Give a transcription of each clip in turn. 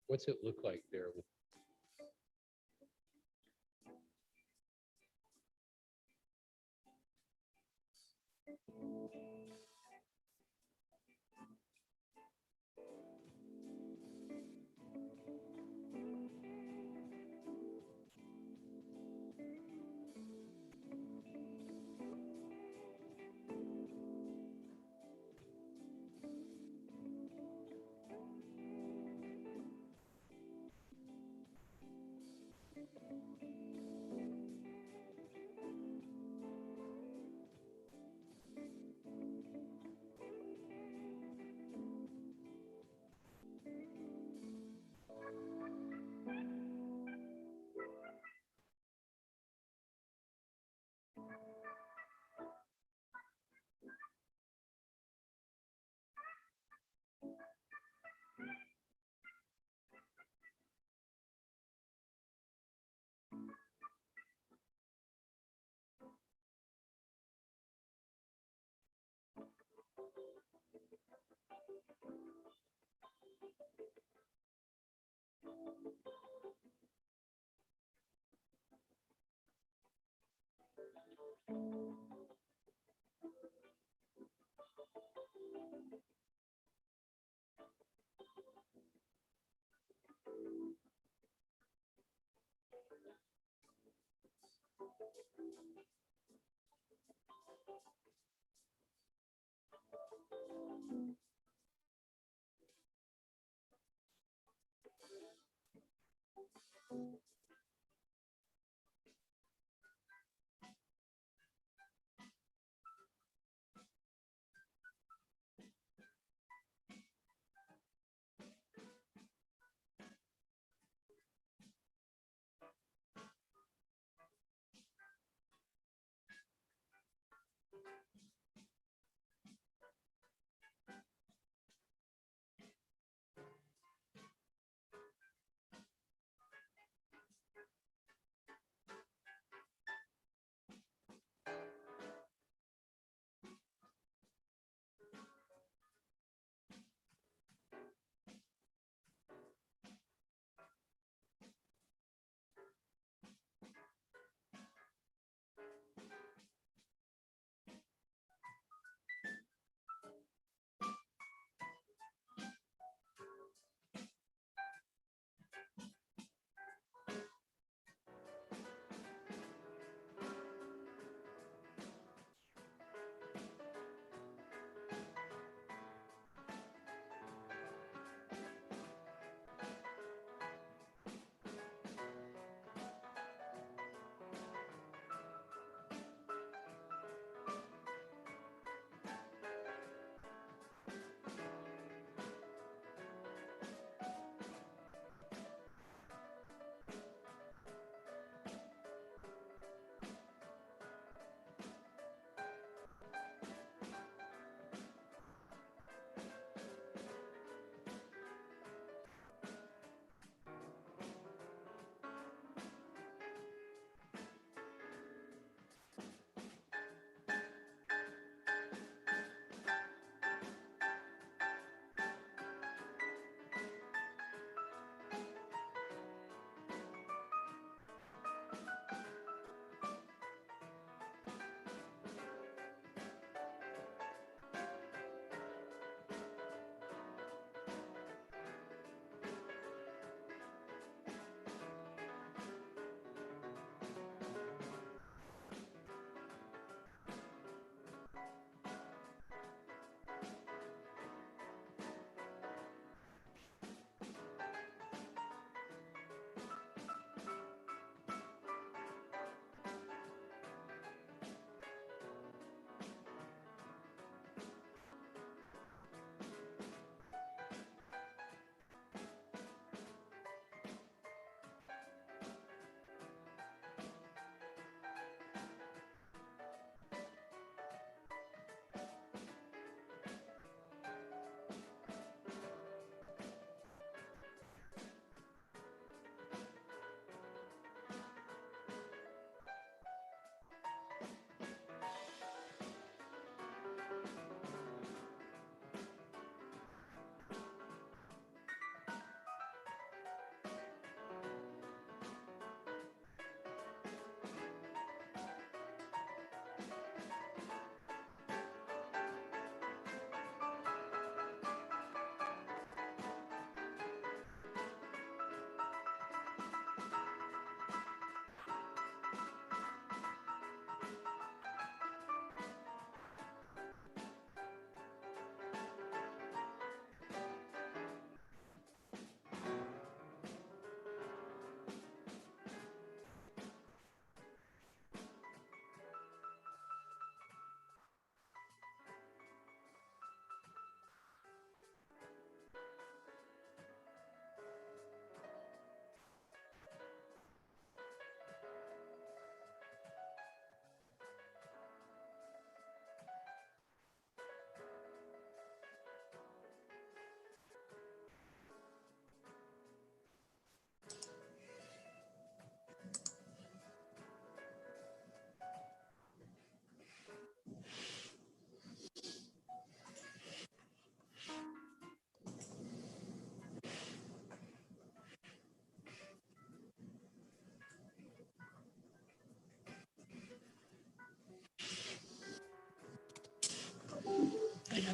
What's it look like there?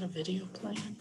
a video playing?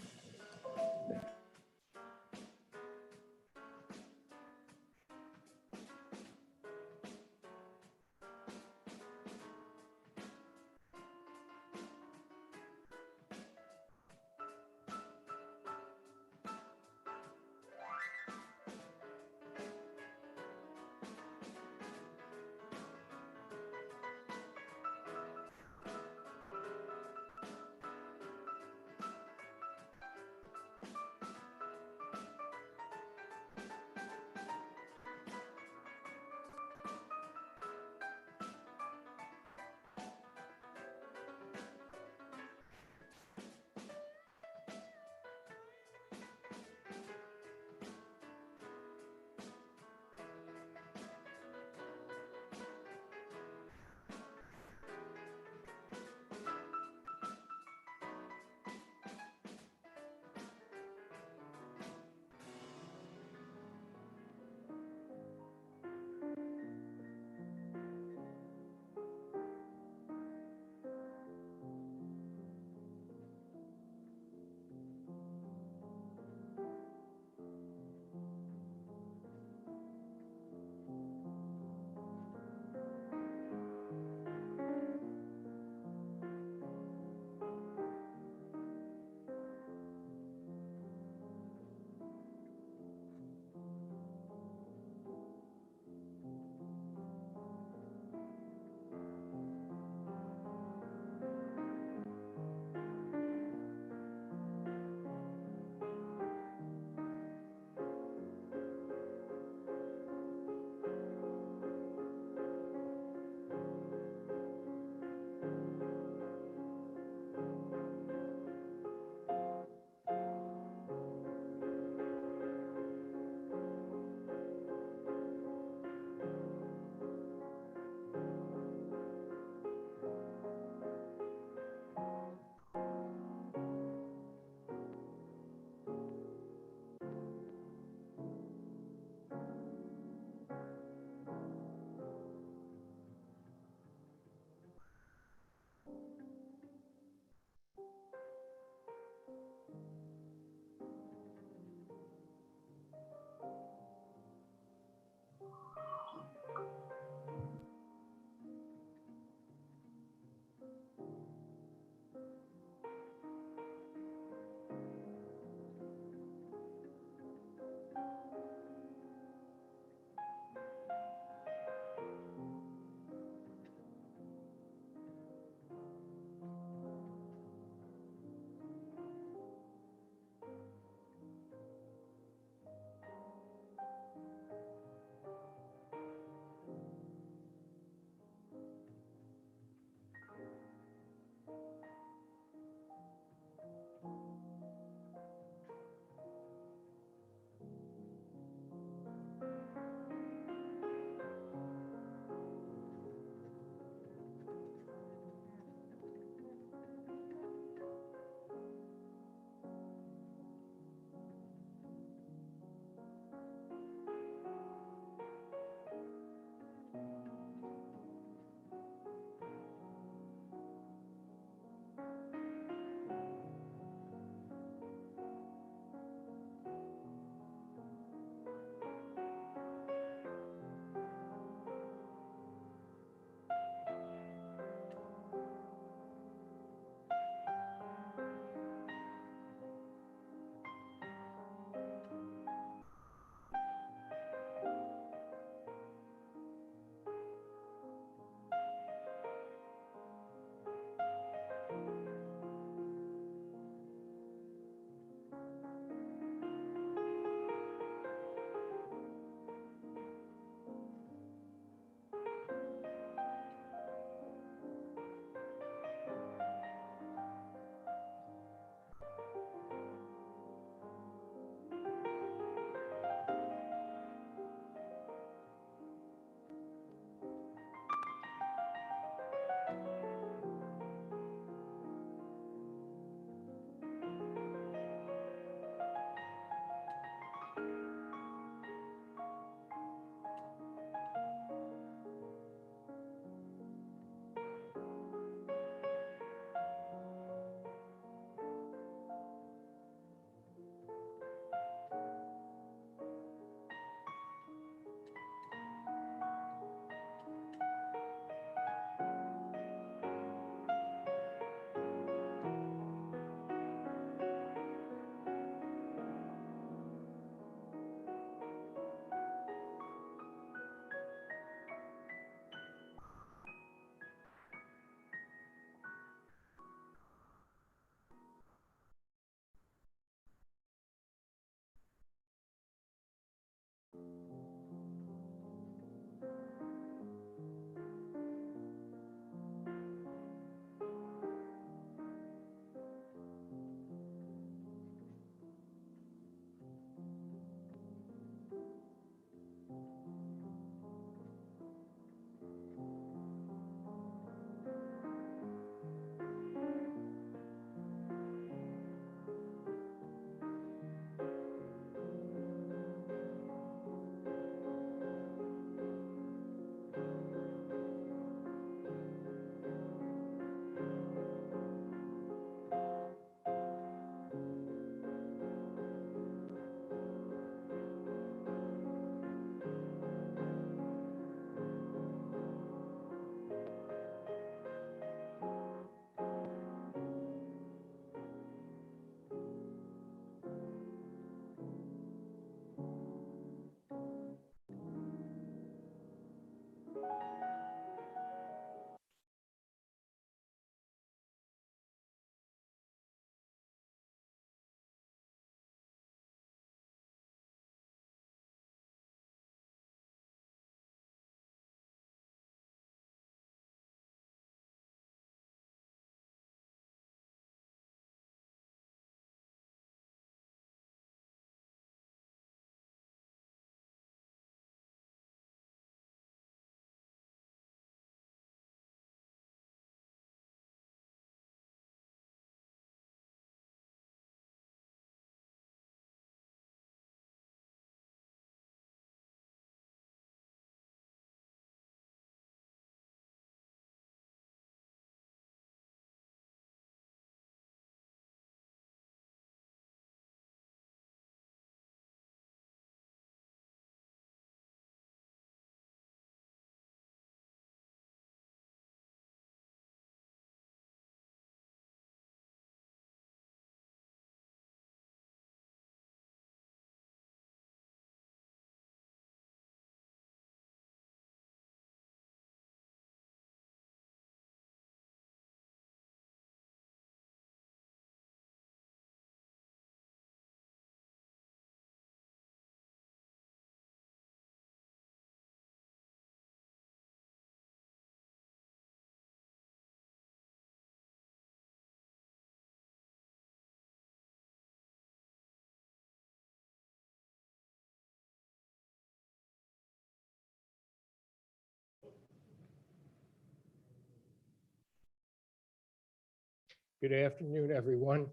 Good afternoon, everyone.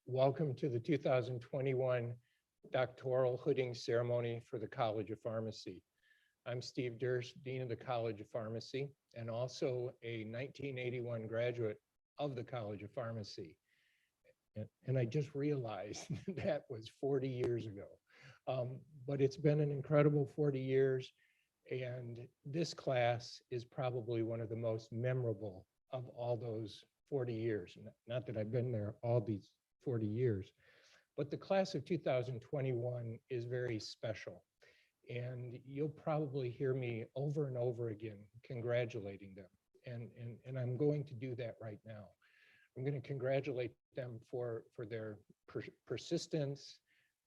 Welcome to the 2021 Doctoral Hooding Ceremony for the College of Pharmacy. I'm Steve Durst, Dean of the College of Pharmacy, and also a 1981 graduate of the College of Pharmacy. And I just realized that was 40 years ago. But it's been an incredible 40 years, and this class is probably one of the most memorable of all those 40 years. Not that I've been there all these 40 years, but the class of 2021 is very special. And you'll probably hear me over and over again congratulating them. And I'm going to do that right now. I'm going to congratulate them for their persistence,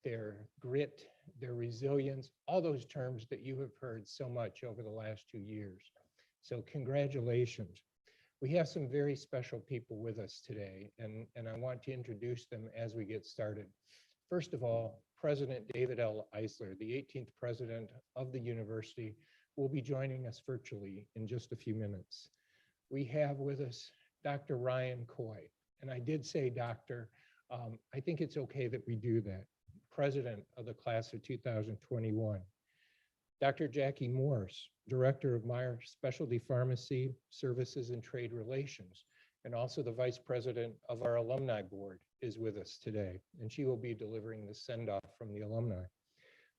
their grit, their resilience, all those terms that you have heard so much over the last 2 years. So congratulations. We have some very special people with us today, and I want to introduce them as we get started. First of all, President David L. Eisler, the 18th president of the university, will be joining us virtually in just a few minutes. We have with us Dr. Ryan Coy, and I did say doctor. I think it's okay that we do that. President of the class of 2021. Dr. Jackie Morse, Director of Meyer Specialty Pharmacy Services and Trade Relations, and also the Vice President of our Alumni Board is with us today, and she will be delivering the send-off from the alumni.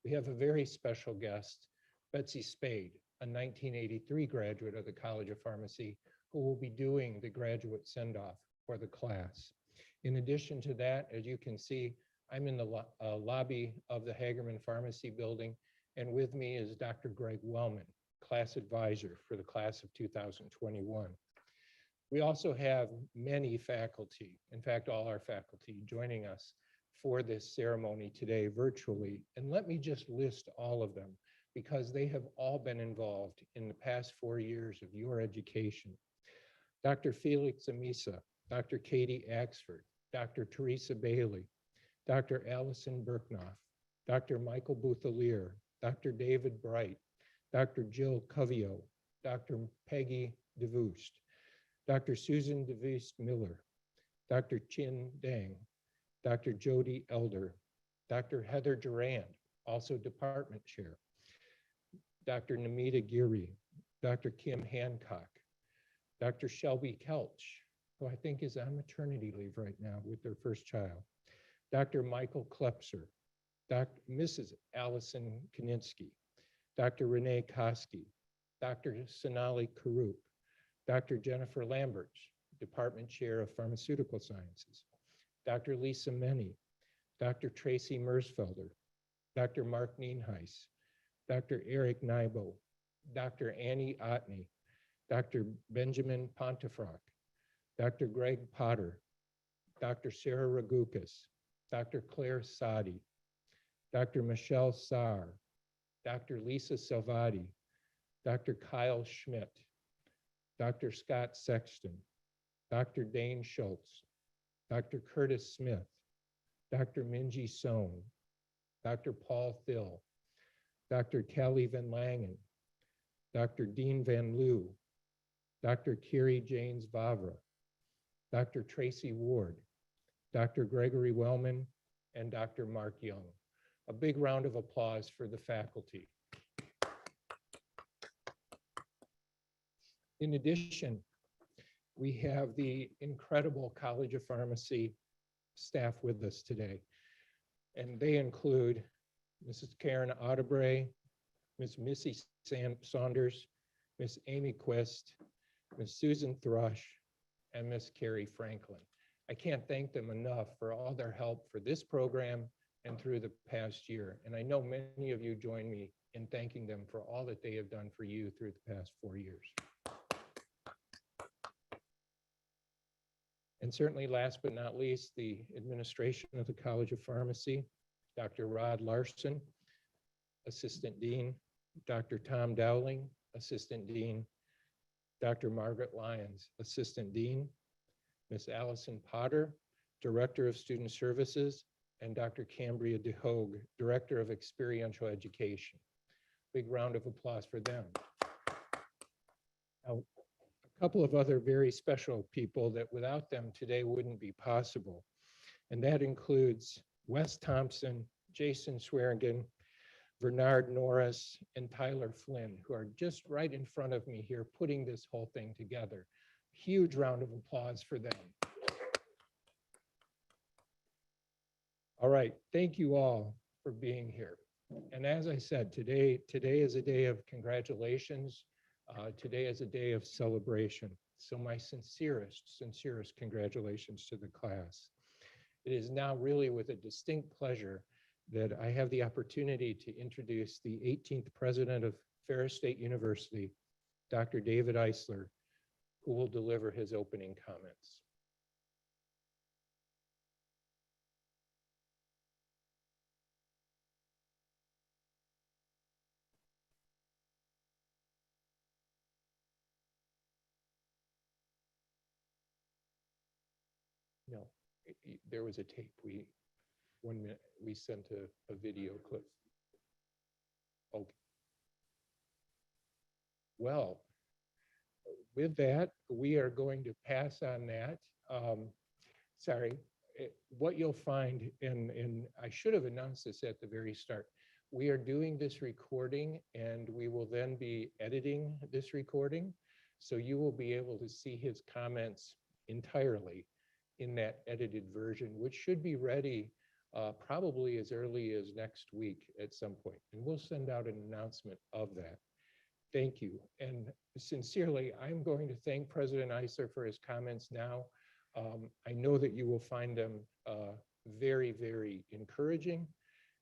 We have a very special guest, Betsy Spade, a 1983 graduate of the College of Pharmacy, who will be doing the graduate send-off for the class. In addition to that, as you can see, I'm in the lobby of the Hagerman Pharmacy building, and with me is Dr. Greg Wellman, class advisor for the class of 2021. We also have many faculty, in fact, all our faculty joining us for this ceremony today virtually. And let me just list all of them because they have all been involved in the past 4 years of your education. Dr. Felix Amisa, Dr. Katie Axford, Dr. Teresa Bailey, Dr. Allison Berknoff, Dr. Michael Bouthalier, Dr. David Bright, Dr. Jill Covio, Dr. Peggy DeVoost, Dr. Susan DeVoost Miller, Dr. Chin Deng, Dr. Jody Elder, Dr. Heather Durand, also department chair, Dr. Namita Giri, Dr. Kim Hancock, Dr. Shelby Kelch, who I think is on maternity leave right now with their first child, Dr. Michael Klepser, Mrs. Allison Kaninsky, Dr. Renee Koski, Dr. Sonali Karup, Dr. Jennifer Lamberts, Department Chair of Pharmaceutical Sciences, Dr. Lisa Meny, Dr. Tracy Mersfelder, Dr. Mark Nienhuis, Dr. Eric Nybo, Dr. Annie Otney, Dr. Benjamin Pontefract, Dr. Greg Potter, Dr. Sarah Ragukas, Dr. Claire Sadi, Dr. Michelle Saar, Dr. Lisa Salvati, Dr. Kyle Schmidt, Dr. Scott Sexton, Dr. Dane Schultz, Dr. Curtis Smith, Dr. Minji Sohn, Dr. Paul Thill, Dr. Kelly Van Langen, Dr. Dean Van Loo, Dr. Kiri Janes Vavra, Dr. Tracy Ward, Dr. Gregory Wellman, and Dr. Mark Young. A big round of applause for the faculty. In addition, we have the incredible College of Pharmacy staff with us today. And they include Mrs. Karen Audebray, Ms. Missy Saunders, Ms. Amy Quist, Ms. Susan Thrush, and Ms. Carrie Franklin. I can't thank them enough for all their help for this program and through the past year. And I know many of you join me in thanking them for all that they have done for you through the past 4 years. And certainly last but not least, the administration of the College of Pharmacy, Dr. Rod Larson, Assistant Dean, Dr. Tom Dowling, Assistant Dean, Dr. Margaret Lyons, Assistant Dean, Ms. Allison Potter, Director of Student Services, and Dr. Cambria DeHogue, Director of Experiential Education. Big round of applause for them. Now, a couple of other very special people that without them today wouldn't be possible. And that includes Wes Thompson, Jason Swearingen, Bernard Norris, and Tyler Flynn, who are just right in front of me here putting this whole thing together. Huge round of applause for them. All right, thank you all for being here. And as I said, today is a day of congratulations. Today is a day of celebration. So my sincerest congratulations to the class. It is now really with a distinct pleasure that I have the opportunity to introduce the 18th president of Ferris State University, Dr. David Eisler, who will deliver his opening comments. No, there was a tape. 1 minute, we sent a video clip. Okay. Well, with that, we are going to pass on that. What you'll find, and I should have announced this at the very start, we are doing this recording and we will then be editing this recording. So you will be able to see his comments entirely in that edited version, which should be ready probably as early as next week at some point. And we'll send out an announcement of that. Thank you. And sincerely, I'm going to thank President Eisler for his comments now. I know that you will find them very, very encouraging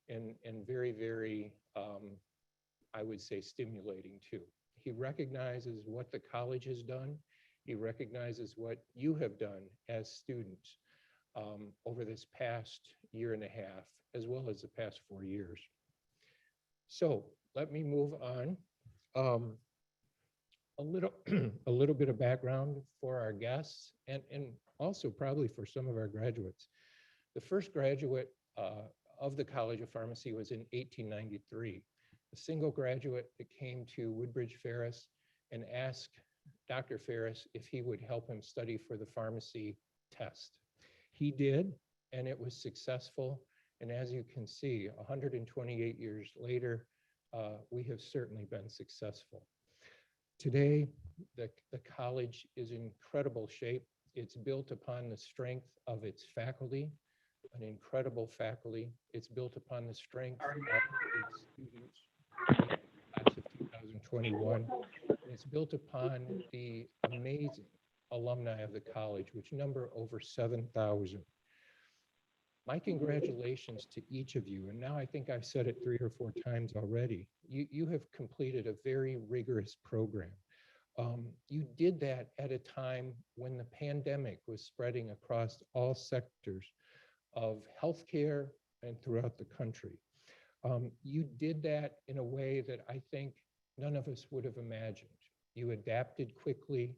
and very, very, I would say, stimulating too. He recognizes what the college has done. He recognizes what you have done as students over this past year and a half, as well as the past 4 years. So let me move on. A little bit of background for our guests and also probably for some of our graduates. The first graduate of the College of Pharmacy was in 1893. A single graduate that came to Woodbridge Ferris and asked Dr. Ferris if he would help him study for the pharmacy test. He did, and it was successful. And as you can see, 128 years later, we have certainly been successful. Today, the college is in incredible shape. It's built upon the strength of its faculty, an incredible faculty. It's built upon the strength of its students, class of 2021. And it's built upon the amazing alumni of the college, which number over 7,000. My congratulations to each of you. And now I think I've said it 3 or 4 times already. You have completed a very rigorous program. You did that at a time when the pandemic was spreading across all sectors of healthcare and throughout the country. You did that in a way that I think none of us would have imagined. You adapted quickly,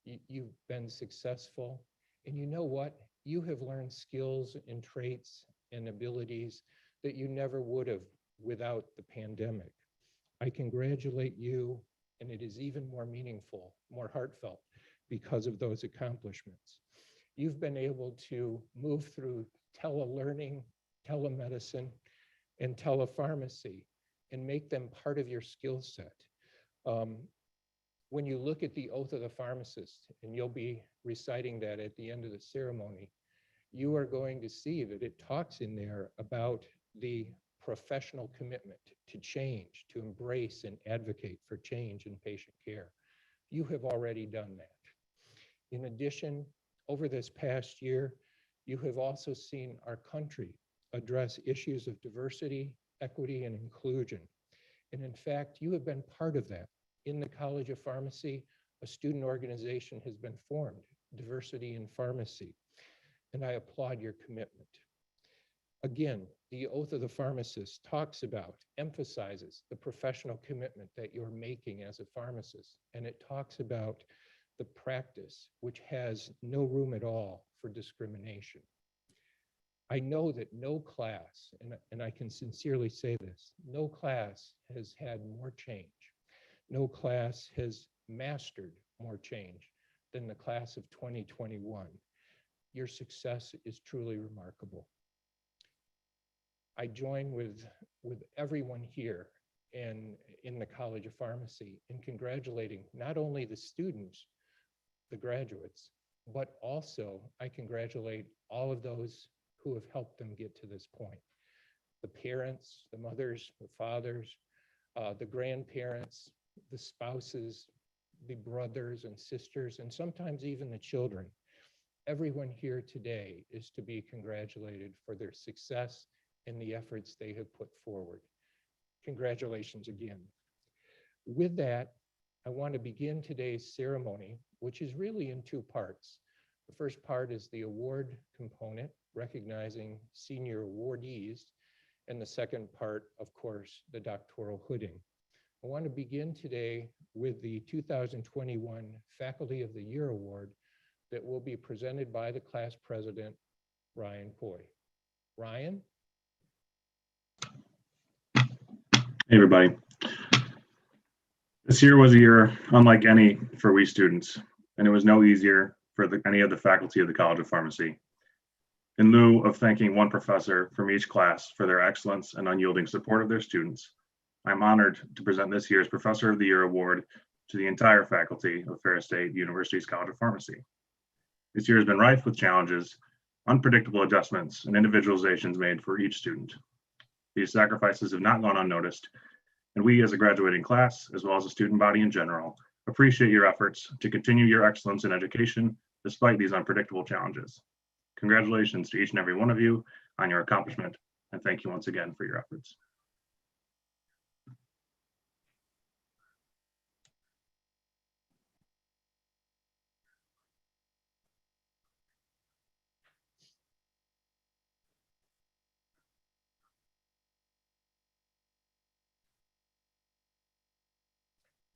you've been successful, and you know what? You have learned skills and traits and abilities that you never would have without the pandemic. I congratulate you, and it is even more meaningful, more heartfelt because of those accomplishments. You've been able to move through telelearning, telemedicine, and telepharmacy and make them part of your skill set. When you look at the oath of the pharmacist, and you'll be reciting that at the end of the ceremony, you are going to see that it talks in there about the professional commitment to change, to embrace and advocate for change in patient care. You have already done that. In addition, over this past year, you have also seen our country address issues of diversity, equity, and inclusion. And in fact, you have been part of that. In the College of Pharmacy, a student organization has been formed, Diversity in Pharmacy, and I applaud your commitment. Again, the oath of the pharmacist talks about, emphasizes the professional commitment that you're making as a pharmacist, and it talks about the practice, which has no room at all for discrimination. I know that no class, and I can sincerely say this, no class has had more change. No class has mastered more change than the class of 2021. Your success is truly remarkable. I join with everyone here and in the College of Pharmacy in congratulating not only the students, the graduates, but also I congratulate all of those who have helped them get to this point. The parents, the mothers, the fathers, the grandparents, the spouses, the brothers and sisters, and sometimes even the children. Everyone here today is to be congratulated for their success and the efforts they have put forward. Congratulations again. With that, I want to begin today's ceremony, which is really in two parts. The first part is the award component, recognizing senior awardees, and the second part, of course, the doctoral hooding. I want to begin today with the 2021 Faculty of the Year Award that will be presented by the class president, Ryan Coy. Ryan? Hey, everybody. This year was a year unlike any for we students, and it was no easier for any of the faculty of the College of Pharmacy. In lieu of thanking one professor from each class for their excellence and unyielding support of their students, I'm honored to present this year's Professor of the Year Award to the entire faculty of Ferris State University's College of Pharmacy. This year has been rife with challenges, unpredictable adjustments, and individualizations made for each student. These sacrifices have not gone unnoticed, and we as a graduating class, as well as the student body in general, appreciate your efforts to continue your excellence in education despite these unpredictable challenges. Congratulations to each and every one of you on your accomplishment, and thank you once again for your efforts.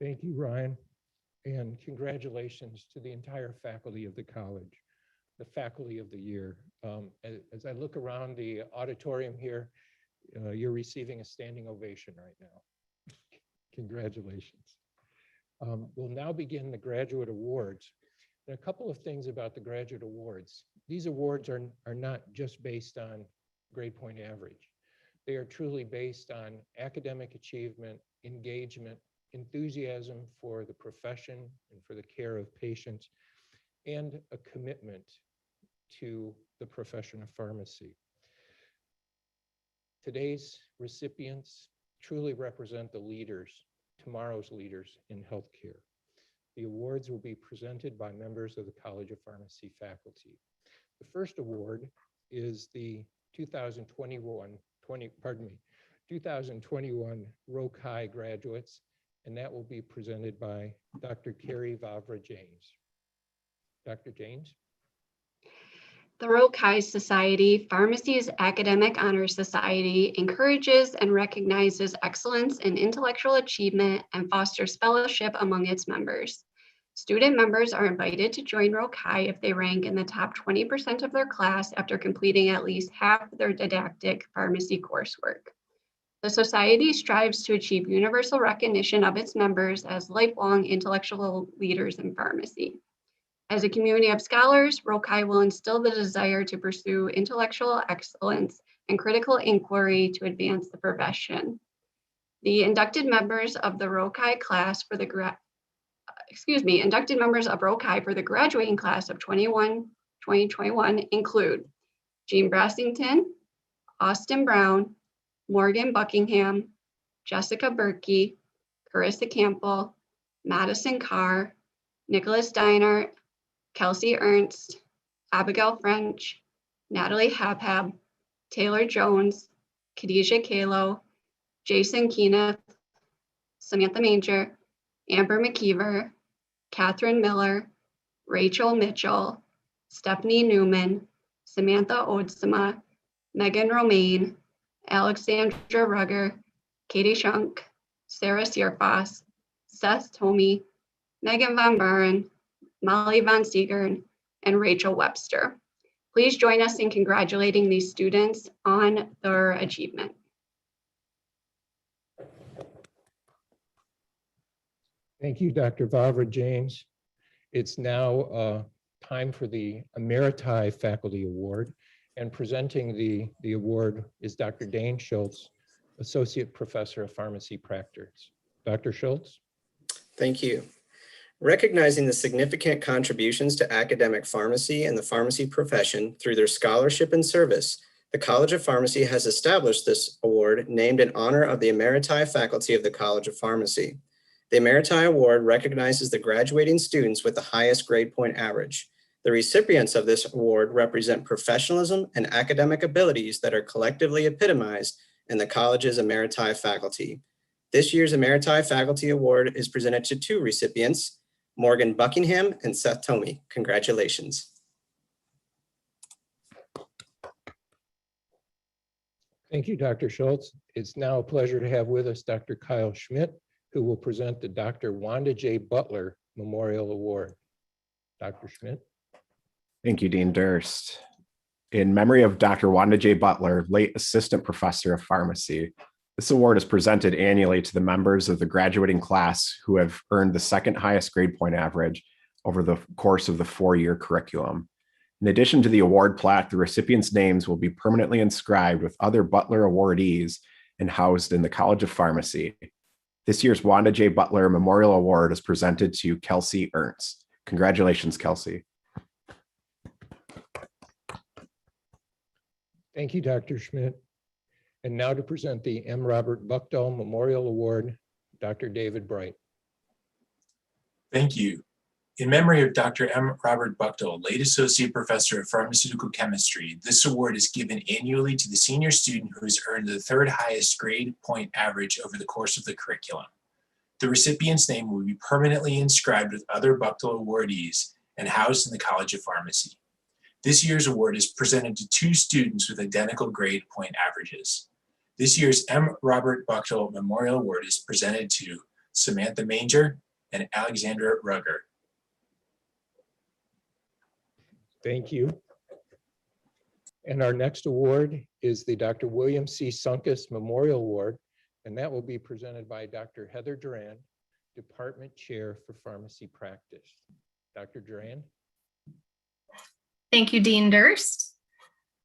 Thank you, Ryan, and congratulations to the entire faculty of the college, the Faculty of the Year. As I look around the auditorium here, you're receiving a standing ovation right now. Congratulations. We'll now begin the graduate awards. And a couple of things about the graduate awards. These awards are not just based on grade point average. They are truly based on academic achievement, engagement, enthusiasm for the profession and for the care of patients, and a commitment to the profession of pharmacy. Today's recipients truly represent the leaders, tomorrow's leaders in healthcare. The awards will be presented by members of the College of Pharmacy faculty. The first award is the 2021 ROCI graduates, and that will be presented by Dr. Carrie Vavra-James. Dr. James? The ROCI Society, Pharmacy's academic honor society, encourages and recognizes excellence in intellectual achievement and fosters fellowship among its members. Student members are invited to join ROCI if they rank in the top 20% of their class after completing at least half of their didactic pharmacy coursework. The society strives to achieve universal recognition of its members as lifelong intellectual leaders in pharmacy. As a community of scholars, ROCI will instill the desire to pursue intellectual excellence and critical inquiry to advance the profession. The inducted members of the ROCI class for the inducted members of ROCI for the graduating class of 2021 include Jean Brassington, Austin Brown, Morgan Buckingham, Jessica Berkey, Carissa Campbell, Madison Carr, Nicholas Diner, Kelsey Ernst, Abigail French, Natalie Habhab, Taylor Jones, Khadijah Kalo, Jason Keeneth, Samantha Manger, Amber McKeever, Catherine Miller, Rachel Mitchell, Stephanie Newman, Samantha Odsema, Megan Romaine, Alexandra Rugger, Katie Shunk, Sarah Searfoss, Seth Tomey, Megan Van Buren, Molly Von Seegern, and Rachel Webster. Please join us in congratulating these students on their achievement. Thank you, Dr. Vavra James. It's now time for the Emeriti Faculty Award, and presenting the award is Dr. Dane Schultz, Associate Professor of Pharmacy Practice. Dr. Schultz. Thank you. Recognizing the significant contributions to academic pharmacy and the pharmacy profession through their scholarship and service, the College of Pharmacy has established this award named in honor of the Emeriti faculty of the College of Pharmacy. The Emeriti Award recognizes the graduating students with the highest grade point average. The recipients of this award represent professionalism and academic abilities that are collectively epitomized in the college's Emeriti faculty. This year's Emeriti Faculty Award is presented to two recipients, Morgan Buckingham and Seth Tomey. Congratulations. Thank you, Dr. Schultz. It's now a pleasure to have with us Dr. Kyle Schmidt, who will present the Dr. Wanda J. Butler Memorial Award. Dr. Schmidt. Thank you, Dean Durst. In memory of Dr. Wanda J. Butler, late Assistant Professor of Pharmacy, this award is presented annually to the members of the graduating class who have earned the second highest grade point average over the course of the four-year curriculum. In addition to the award plaque, the recipients' names will be permanently inscribed with other Butler awardees and housed in the College of Pharmacy. This year's Wanda J. Butler Memorial Award is presented to Kelsey Ernst. Congratulations, Kelsey. Thank you, Dr. Schmidt. And now to present the M. Robert Buckdahl Memorial Award, Dr. David Bright. Thank you. In memory of Dr. M. Robert Buckdahl, late Associate Professor of Pharmaceutical Chemistry, this award is given annually to the senior student who has earned the third highest grade point average over the course of the curriculum. The recipient's name will be permanently inscribed with other Buckdahl awardees and housed in the College of Pharmacy. This year's award is presented to two students with identical grade point averages. This year's M. Robert Buckdahl Memorial Award is presented to Samantha Manger and Alexandra Rugger. Thank you. And our next award is the Dr. William C. Sunkus Memorial Award, and that will be presented by Dr. Heather Duran, Department Chair for Pharmacy Practice. Dr. Duran. Thank you, Dean Durst.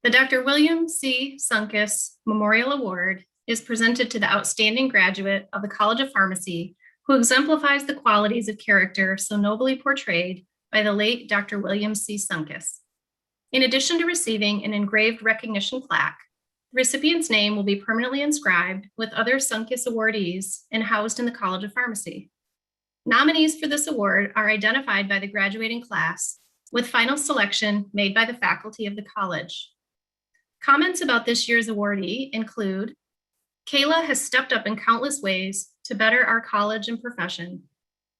The Dr. William C. Sunkus Memorial Award is presented to the outstanding graduate of the College of Pharmacy who exemplifies the qualities of character so nobly portrayed by the late Dr. William C. Sunkus. In addition to receiving an engraved recognition plaque, the recipient's name will be permanently inscribed with other Sunkus awardees and housed in the College of Pharmacy. Nominees for this award are identified by the graduating class, with final selection made by the faculty of the college. Comments about this year's awardee include, Kayla has stepped up in countless ways to better our college and profession.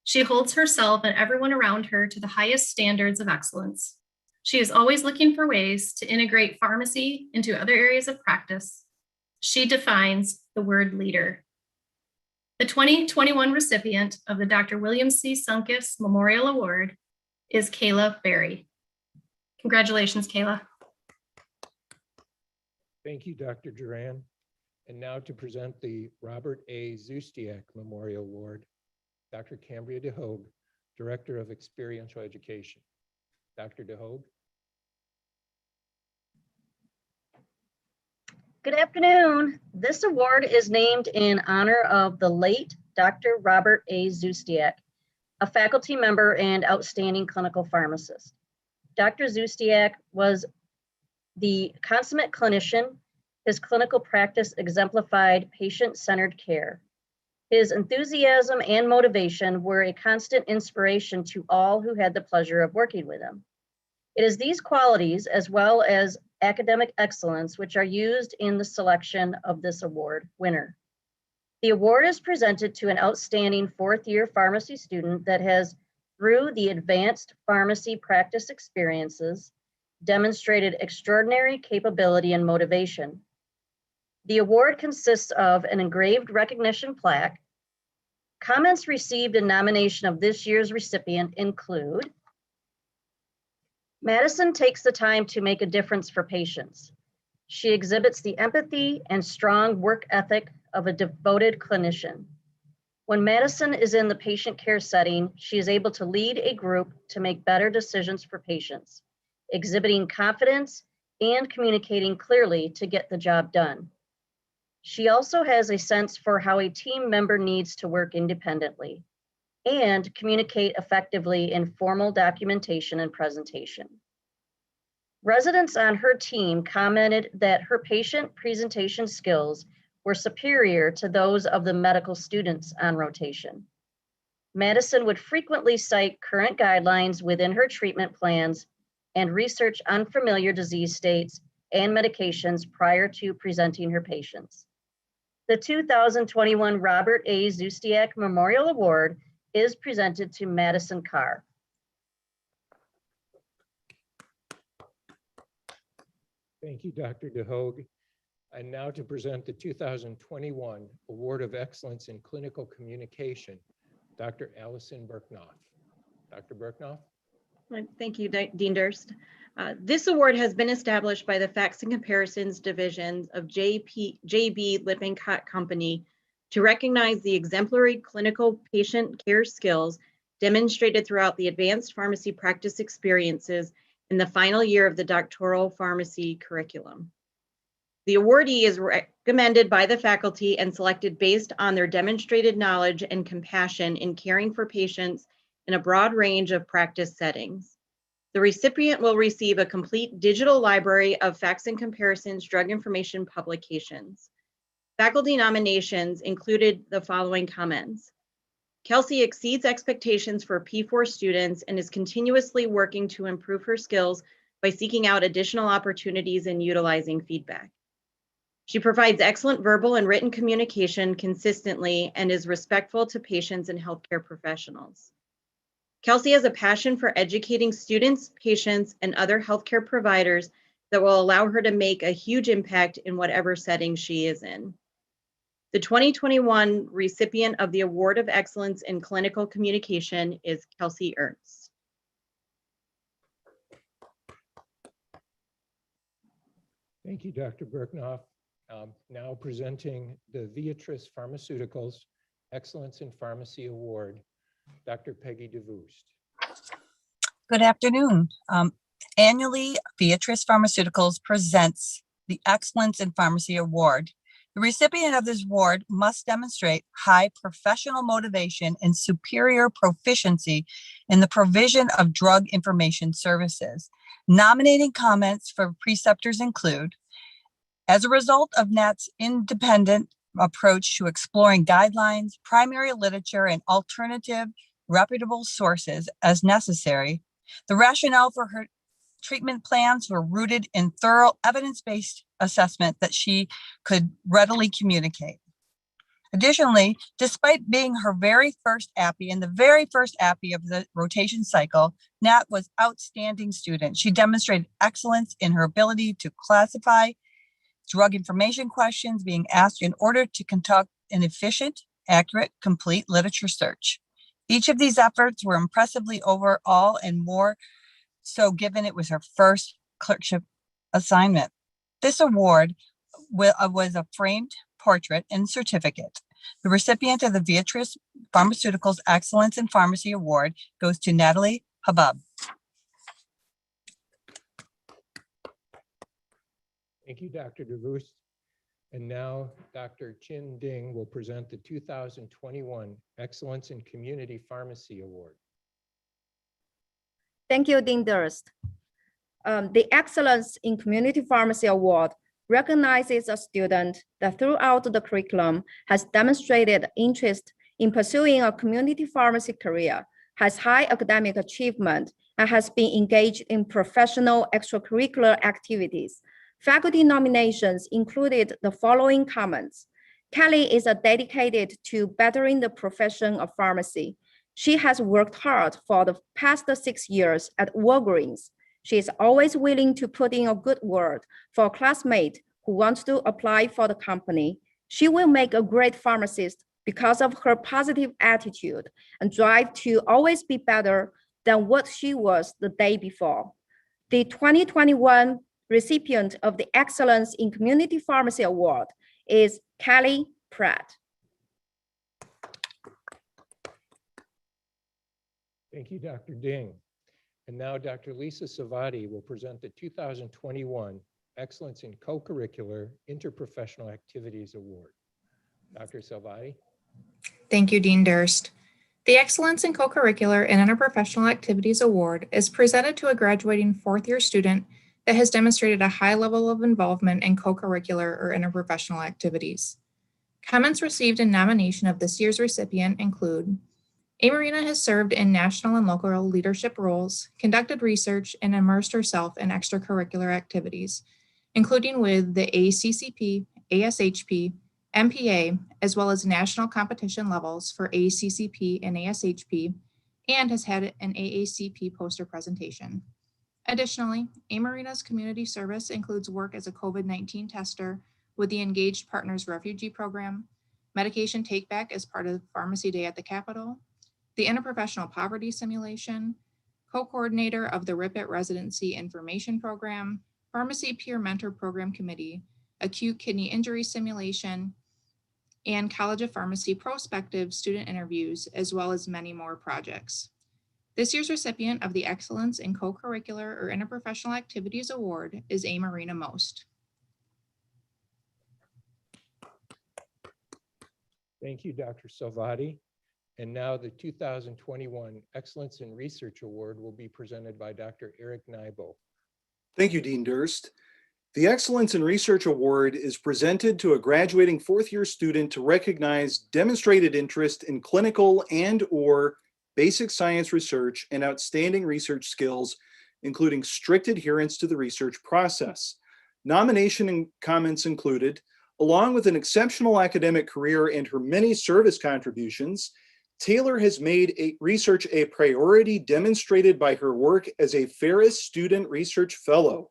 She holds herself and everyone around her to the highest standards of excellence. She is always looking for ways to integrate pharmacy into other areas of practice. She defines the word leader. The 2021 recipient of the Dr. William C. Sunkus Memorial Award is Kayla Berry. Congratulations, Kayla. Thank you, Dr. Duran. And now to present the Robert A. Zustiak Memorial Award, Dr. Cambria DeHogue, Director of Experiential Education. Dr. DeHogue. Good afternoon. This award is named in honor of the late Dr. Robert A. Zustiak, a faculty member and outstanding clinical pharmacist. Dr. Zustiak was the consummate clinician. His clinical practice exemplified patient-centered care. His enthusiasm and motivation were a constant inspiration to all who had the pleasure of working with him. It is these qualities, as well as academic excellence, which are used in the selection of this award winner. The award is presented to an outstanding fourth-year pharmacy student that has, through the advanced pharmacy practice experiences, demonstrated extraordinary capability and motivation. The award consists of an engraved recognition plaque. Comments received in nomination of this year's recipient include, Madison takes the time to make a difference for patients. She exhibits the empathy and strong work ethic of a devoted clinician. When Madison is in the patient care setting, she is able to lead a group to make better decisions for patients, exhibiting confidence and communicating clearly to get the job done. She also has a sense for how a team member needs to work independently and communicate effectively in formal documentation and presentation. Residents on her team commented that her patient presentation skills were superior to those of the medical students on rotation. Madison would frequently cite current guidelines within her treatment plans and research unfamiliar disease states and medications prior to presenting her patients. The 2021 Robert A. Zustiak Memorial Award is presented to Madison Carr. Thank you, Dr. DeHoog. And now to present the 2021 Award of Excellence in Clinical Communication, Dr. Allison Berknoff. Dr. Berknoff? Thank you, Dean Durst. This award has been established by the Facts and Comparisons Division of J.B. Lippincott Company to recognize the exemplary clinical patient care skills demonstrated throughout the advanced pharmacy practice experiences in the final year of the doctoral pharmacy curriculum. The awardee is recommended by the faculty and selected based on their demonstrated knowledge and compassion in caring for patients in a broad range of practice settings. The recipient will receive a complete digital library of Facts and Comparisons drug information publications. Faculty nominations included the following comments. Kelsey exceeds expectations for P4 students and is continuously working to improve her skills by seeking out additional opportunities and utilizing feedback. She provides excellent verbal and written communication consistently and is respectful to patients and healthcare professionals. Kelsey has a passion for educating students, patients, and other healthcare providers that will allow her to make a huge impact in whatever setting she is in. The 2021 recipient of the Award of Excellence in Clinical Communication is Kelsey Ernst. Thank you, Dr. Berknoff. Now presenting the Viatris Pharmaceuticals Excellence in Pharmacy Award, Dr. Peggy DeVoost. Good afternoon. Annually, Viatris Pharmaceuticals presents the Excellence in Pharmacy Award. The recipient of this award must demonstrate high professional motivation and superior proficiency in the provision of drug information services. Nominating comments for preceptors include, as a result of NAT's independent approach to exploring guidelines, primary literature, and alternative reputable sources as necessary, the rationale for her treatment plans were rooted in thorough evidence-based assessment that she could readily communicate. Additionally, despite being her very first API and the very first API of the rotation cycle, Nat was outstanding student. She demonstrated excellence in her ability to classify drug information questions being asked in order to conduct an efficient, accurate, complete literature search. Each of these efforts were impressively overall and more so given it was her first clerkship assignment. This award was a framed portrait and certificate. The recipient of the Viatris Pharmaceuticals Excellence in Pharmacy Award goes to Natalie Habab. Thank you, Dr. DeVoost. And now Dr. Chin Ding will present the 2021 Excellence in Community Pharmacy Award. Thank you, Dean Durst. The Excellence in Community Pharmacy Award recognizes a student that throughout the curriculum has demonstrated interest in pursuing a community pharmacy career, has high academic achievement, and has been engaged in professional extracurricular activities. Faculty nominations included the following comments. Kelly is dedicated to bettering the profession of pharmacy. She has worked hard for the past 6 years at Walgreens. She is always willing to put in a good word for a classmate who wants to apply for the company. She will make a great pharmacist because of her positive attitude and drive to always be better than what she was the day before. The 2021 recipient of the Excellence in Community Pharmacy Award is Kelly Pratt. Thank you, Dr. Ding. And now Dr. Lisa Savati will present the 2021 Excellence in Co-Curricular Interprofessional Activities Award. Dr. Savati. Thank you, Dean Durst. The Excellence in Co-Curricular and Interprofessional Activities Award is presented to a graduating fourth-year student that has demonstrated a high level of involvement in co-curricular or interprofessional activities. Comments received in nomination of this year's recipient include: A. Marina has served in national and local leadership roles, conducted research, and immersed herself in extracurricular activities, including with the ACCP, ASHP, MPA, as well as national competition levels for ACCP and ASHP, and has had an AACP poster presentation. Additionally, A. Marina's community service includes work as a COVID-19 tester with the Engaged Partners Refugee Program, medication takeback as part of Pharmacy Day at the Capitol, the Interprofessional Poverty Simulation, co-coordinator of the RIPIT Residency Information Program, Pharmacy Peer Mentor Program Committee, Acute Kidney Injury Simulation, and College of Pharmacy prospective student interviews, as well as many more projects. This year's recipient of the Excellence in Co-Curricular or Interprofessional Activities Award is A. Marina Most. Thank you, Dr. Savati. And now the 2021 Excellence in Research Award will be presented by Dr. Eric Nybo. Thank you, Dean Durst. The Excellence in Research Award is presented to a graduating fourth-year student to recognize demonstrated interest in clinical and/or basic science research and outstanding research skills, including strict adherence to the research process. Nomination and comments included, along with an exceptional academic career and her many service contributions, Taylor has made research a priority demonstrated by her work as a Ferris Student Research Fellow.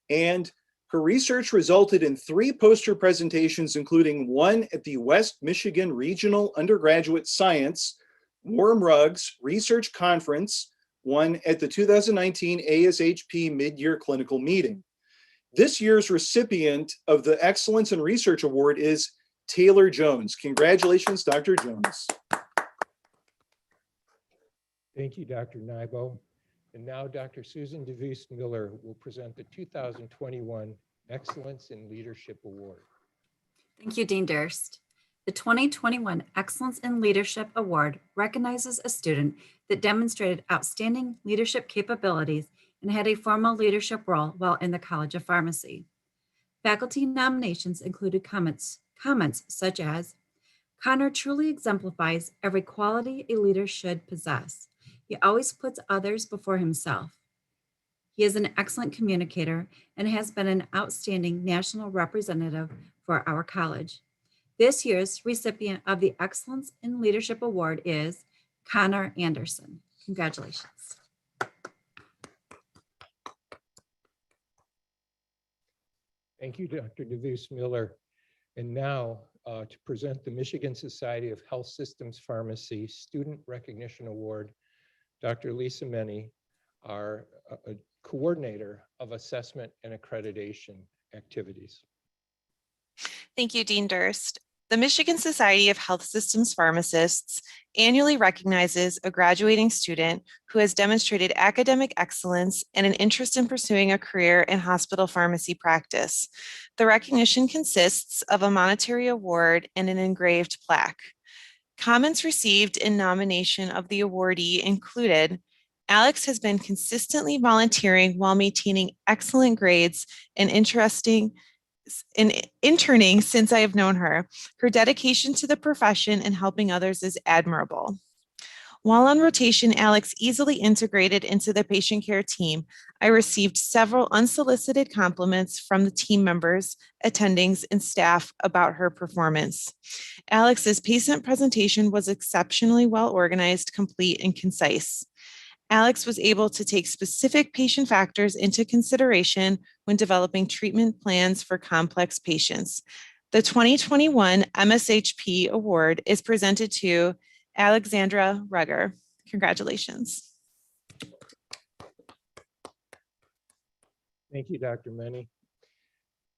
And her research resulted in 3 poster presentations, including one at the West Michigan Regional Undergraduate Science Warm Rugs Research Conference, one at the 2019 ASHP Mid-Year Clinical Meeting. This year's recipient of the Excellence in Research Award is Taylor Jones. Congratulations, Dr. Jones. Thank you, Dr. Nybo. And now Dr. Susan DeVos Miller will present the 2021 Excellence in Leadership Award. Thank you, Dean Durst. The 2021 Excellence in Leadership Award recognizes a student that demonstrated outstanding leadership capabilities and had a formal leadership role while in the College of Pharmacy. Faculty nominations included comments such as, Connor truly exemplifies every quality a leader should possess. He always puts others before himself. He is an excellent communicator and has been an outstanding national representative for our college. This year's recipient of the Excellence in Leadership Award is Connor Anderson. Congratulations. Thank you, Dr. DeVos Miller. And now to present the Michigan Society of Health Systems Pharmacy Student Recognition Award, Dr. Lisa Meny, our coordinator of assessment and accreditation activities. Thank you, Dean Durst. The Michigan Society of Health Systems Pharmacists annually recognizes a graduating student who has demonstrated academic excellence and an interest in pursuing a career in hospital pharmacy practice. The recognition consists of a monetary award and an engraved plaque. Comments received in nomination of the awardee included, Alex has been consistently volunteering while maintaining excellent grades and interning since I have known her. Her dedication to the profession and helping others is admirable. While on rotation, Alex easily integrated into the patient care team. I received several unsolicited compliments from the team members, attendings, and staff about her performance. Alex's patient presentation was exceptionally well organized, complete, and concise. Alex was able to take specific patient factors into consideration when developing treatment plans for complex patients. The 2021 MSHP Award is presented to Alexandra Rugger. Congratulations. Thank you, Dr. Meny.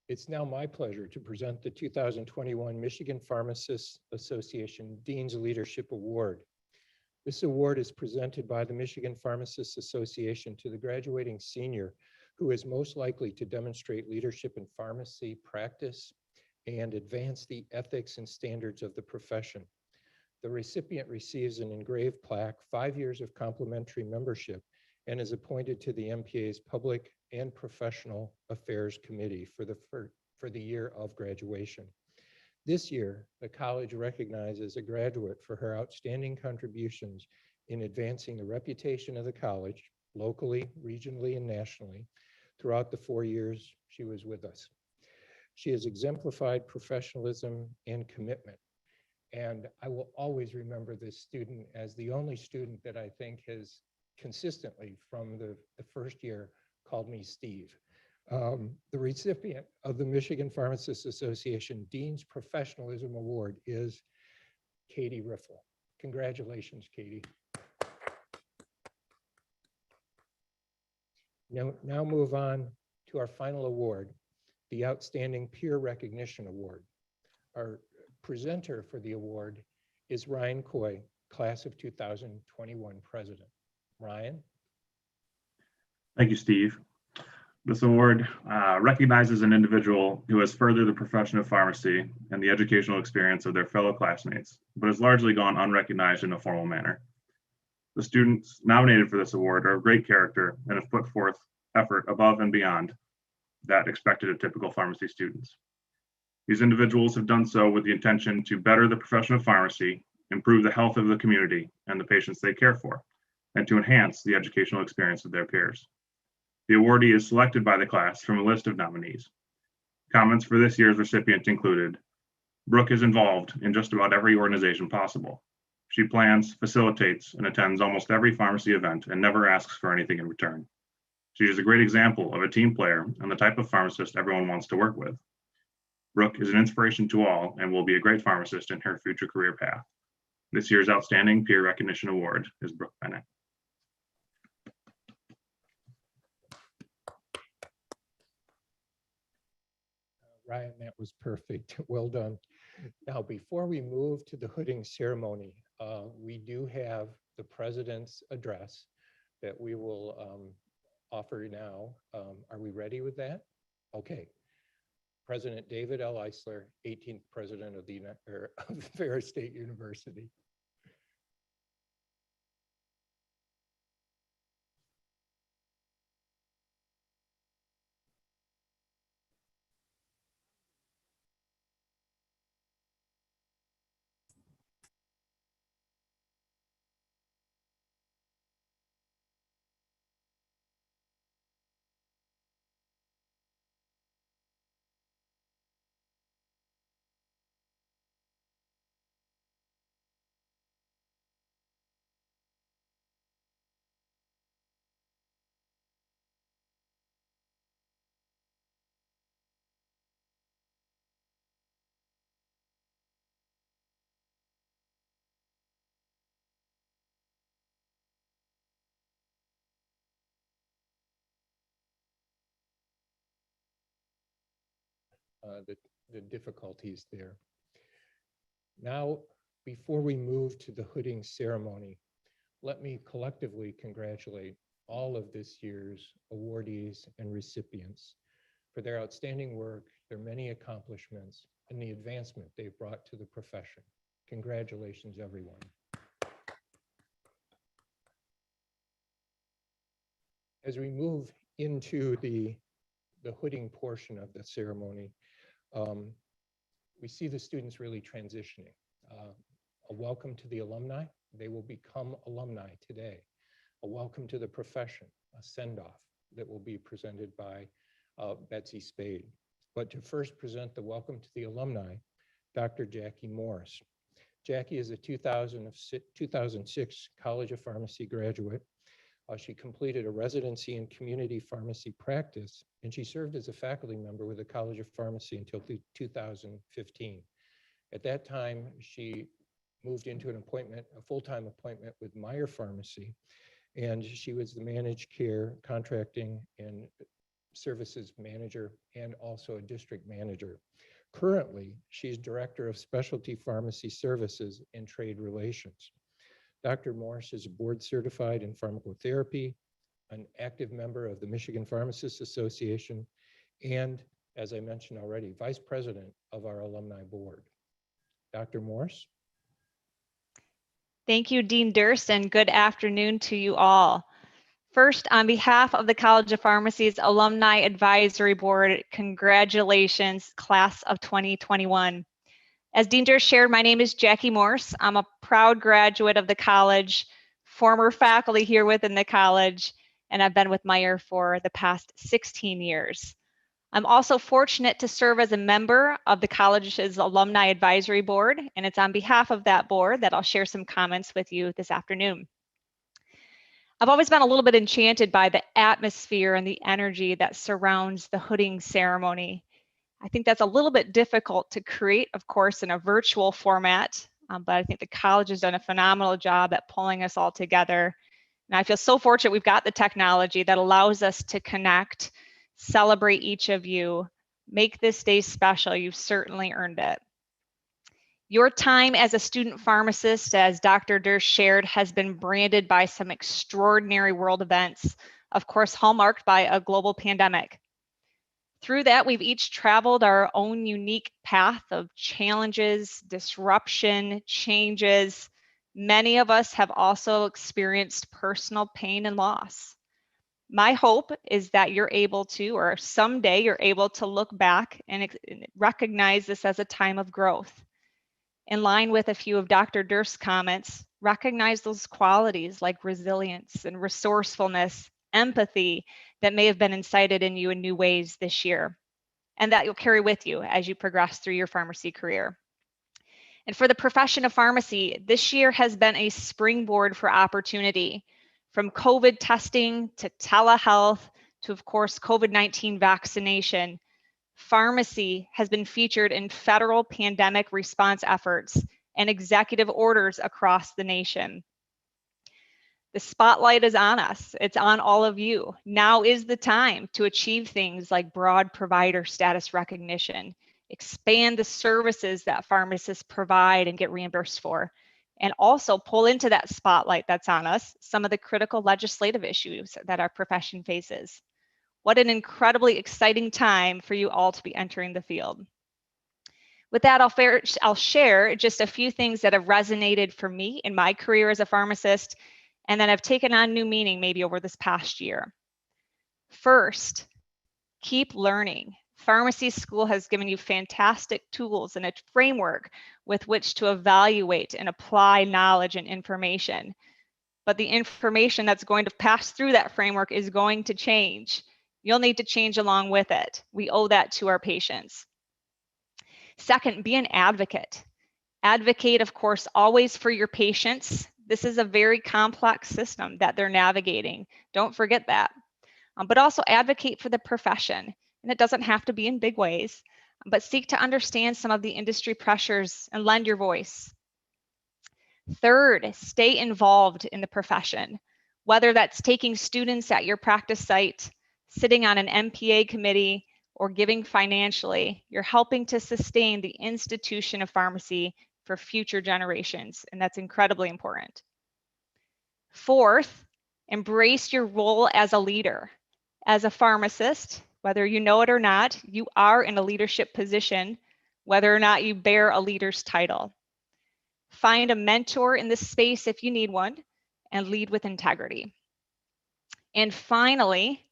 It's now my pleasure to present the 2021 Michigan Pharmacists Association Dean's Leadership Award. This award is presented by the Michigan Pharmacists Association to the graduating senior who is most likely to demonstrate leadership in pharmacy practice and advance the ethics and standards of the profession. The recipient receives an engraved plaque, 5 years of complimentary membership, and is appointed to the MPA's Public and Professional Affairs Committee for the year of graduation. This year, the college recognizes a graduate for her outstanding contributions in advancing the reputation of the college, locally, regionally, and nationally, throughout the 4 years she was with us. She has exemplified professionalism and commitment. And I will always remember this student as the only student that I think has consistently from the first year called me Steve. The recipient of the Michigan Pharmacists Association Dean's Professionalism Award is Katie Riffle. Congratulations, Katie. Now move on to our final award, the Outstanding Peer Recognition Award. Our presenter for the award is Ryan Coy, Class of 2021 President. Ryan? Thank you, Steve. This award recognizes an individual who has furthered the profession of pharmacy and the educational experience of their fellow classmates, but has largely gone unrecognized in a formal manner. The students nominated for this award are of great character and have put forth effort above and beyond that expected of typical pharmacy students. These individuals have done so with the intention to better the profession of pharmacy, improve the health of the community and the patients they care for, and to enhance the educational experience of their peers. The awardee is selected by the class from a list of nominees. Comments for this year's recipient included: Brooke is involved in just about every organization possible. She plans, facilitates, and attends almost every pharmacy event and never asks for anything in return. She is a great example of a team player and the type of pharmacist everyone wants to work with. Brooke is an inspiration to all and will be a great pharmacist in her future career path. This year's Outstanding Peer Recognition Award is Brooke Bennett. Ryan, that was perfect. Well done. Now, before we move to the hooding ceremony, we do have the president's address that we will offer now. Are we ready with that? Okay. President David L. Eisler, 18th President of the Ferris State University. The difficulties there. Now, before we move to the hooding ceremony, let me collectively congratulate all of this year's awardees and recipients for their outstanding work, their many accomplishments, and the advancement they've brought to the profession. Congratulations, everyone. As we move into the hooding portion of the ceremony, we see the students really transitioning. A welcome to the alumni. They will become alumni today. A welcome to the profession, a send-off that will be presented by Betsy Spade. But to first present the welcome to the alumni, Dr. Jackie Morris. Jackie is a 2006 College of Pharmacy graduate. She completed a residency in community pharmacy practice, and she served as a faculty member with the College of Pharmacy until 2015. At that time, she moved into a full-time appointment with Meyer Pharmacy, and she was the managed care, contracting, and services manager, and also a district manager. Currently, she's director of specialty pharmacy services and trade relations. Dr. Morse is board certified in pharmacotherapy, an active member of the Michigan Pharmacists Association, and, as I mentioned already, vice president of our alumni board. Dr. Morse. Thank you, Dean Durst, and good afternoon to you all. First, on behalf of the College of Pharmacy's Alumni Advisory Board, congratulations, class of 2021. As Dean Durst shared, my name is Jackie Morse. I'm a proud graduate of the college, former faculty here within the college, and I've been with Meyer for the past 16 years. I'm also fortunate to serve as a member of the college's Alumni Advisory Board, and it's on behalf of that board that I'll share some comments with you this afternoon. I've always been a little bit enchanted by the atmosphere and the energy that surrounds the hooding ceremony. I think that's a little bit difficult to create, of course, in a virtual format, but I think the college has done a phenomenal job at pulling us all together. And I feel so fortunate we've got the technology that allows us to connect, celebrate each of you, make this day special. You've certainly earned it. Your time as a student pharmacist, as Dr. Durst shared, has been branded by some extraordinary world events, of course, hallmarked by a global pandemic. Through that, we've each traveled our own unique path of challenges, disruption, changes. Many of us have also experienced personal pain and loss. My hope is that you're able to, or someday you're able to look back and recognize this as a time of growth. In line with a few of Dr. Durst's comments, recognize those qualities like resilience and resourcefulness, empathy that may have been incited in you in new ways this year, and that you'll carry with you as you progress through your pharmacy career. And for the profession of pharmacy, this year has been a springboard for opportunity, from COVID testing to telehealth to, of course, COVID-19 vaccination. Pharmacy has been featured in federal pandemic response efforts and executive orders across the nation. The spotlight is on us. It's on all of you. Now is the time to achieve things like broad provider status recognition, expand the services that pharmacists provide and get reimbursed for, and also pull into that spotlight that's on us some of the critical legislative issues that our profession faces. What an incredibly exciting time for you all to be entering the field. With that, I'll share just a few things that have resonated for me in my career as a pharmacist, and then I've taken on new meaning maybe over this past year. First, keep learning. Pharmacy school has given you fantastic tools and a framework with which to evaluate and apply knowledge and information. But the information that's going to pass through that framework is going to change. You'll need to change along with it. We owe that to our patients. Second, be an advocate. Advocate, of course, always for your patients. This is a very complex system that they're navigating. Don't forget that. But also advocate for the profession. And it doesn't have to be in big ways, but seek to understand some of the industry pressures and lend your voice. Third, stay involved in the profession, whether that's taking students at your practice site, sitting on an MPA committee, or giving financially. You're helping to sustain the institution of pharmacy for future generations, and that's incredibly important. Fourth, embrace your role as a leader. As a pharmacist, whether you know it or not, you are in a leadership position, whether or not you bear a leader's title. Find a mentor in this space if you need one, and lead with integrity. And finally,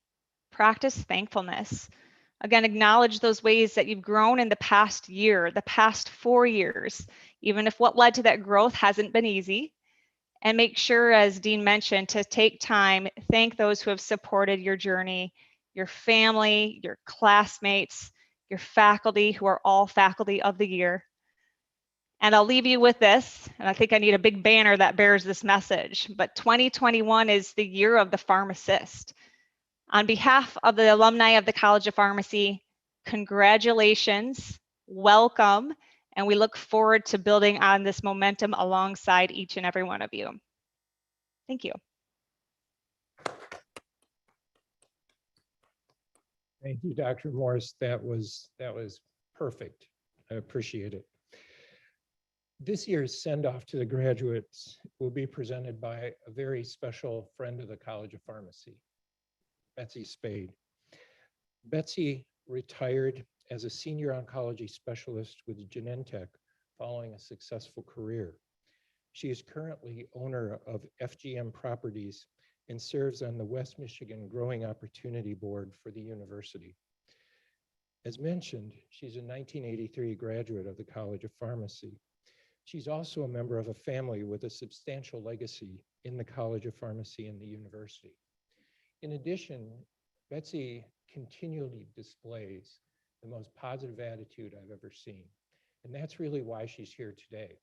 practice thankfulness. Again, acknowledge those ways that you've grown in the past year, the past 4 years, even if what led to that growth hasn't been easy. And make sure, as Dean mentioned, to take time, thank those who have supported your journey, your family, your classmates, your faculty, who are all faculty of the year. And I'll leave you with this, and I think I need a big banner that bears this message, but 2021 is the year of the pharmacist. On behalf of the alumni of the College of Pharmacy, congratulations, welcome, and we look forward to building on this momentum alongside each and every one of you. Thank you. Thank you, Dr. Morse. That was perfect. I appreciate it. This year's send-off to the graduates will be presented by a very special friend of the College of Pharmacy, Betsy Spade. Betsy retired as a senior oncology specialist with Genentech following a successful career. She is currently owner of FGM Properties and serves on the West Michigan Growing Opportunity Board for the university. As mentioned, she's a 1983 graduate of the College of Pharmacy. She's also a member of a family with a substantial legacy in the College of Pharmacy and the university. In addition, Betsy continually displays the most positive attitude I've ever seen. And that's really why she's here today.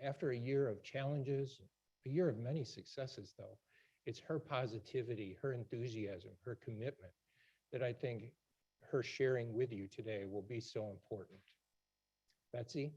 After a year of challenges, a year of many successes though, it's her positivity, her enthusiasm, her commitment that I think her sharing with you today will be so important. Betsy?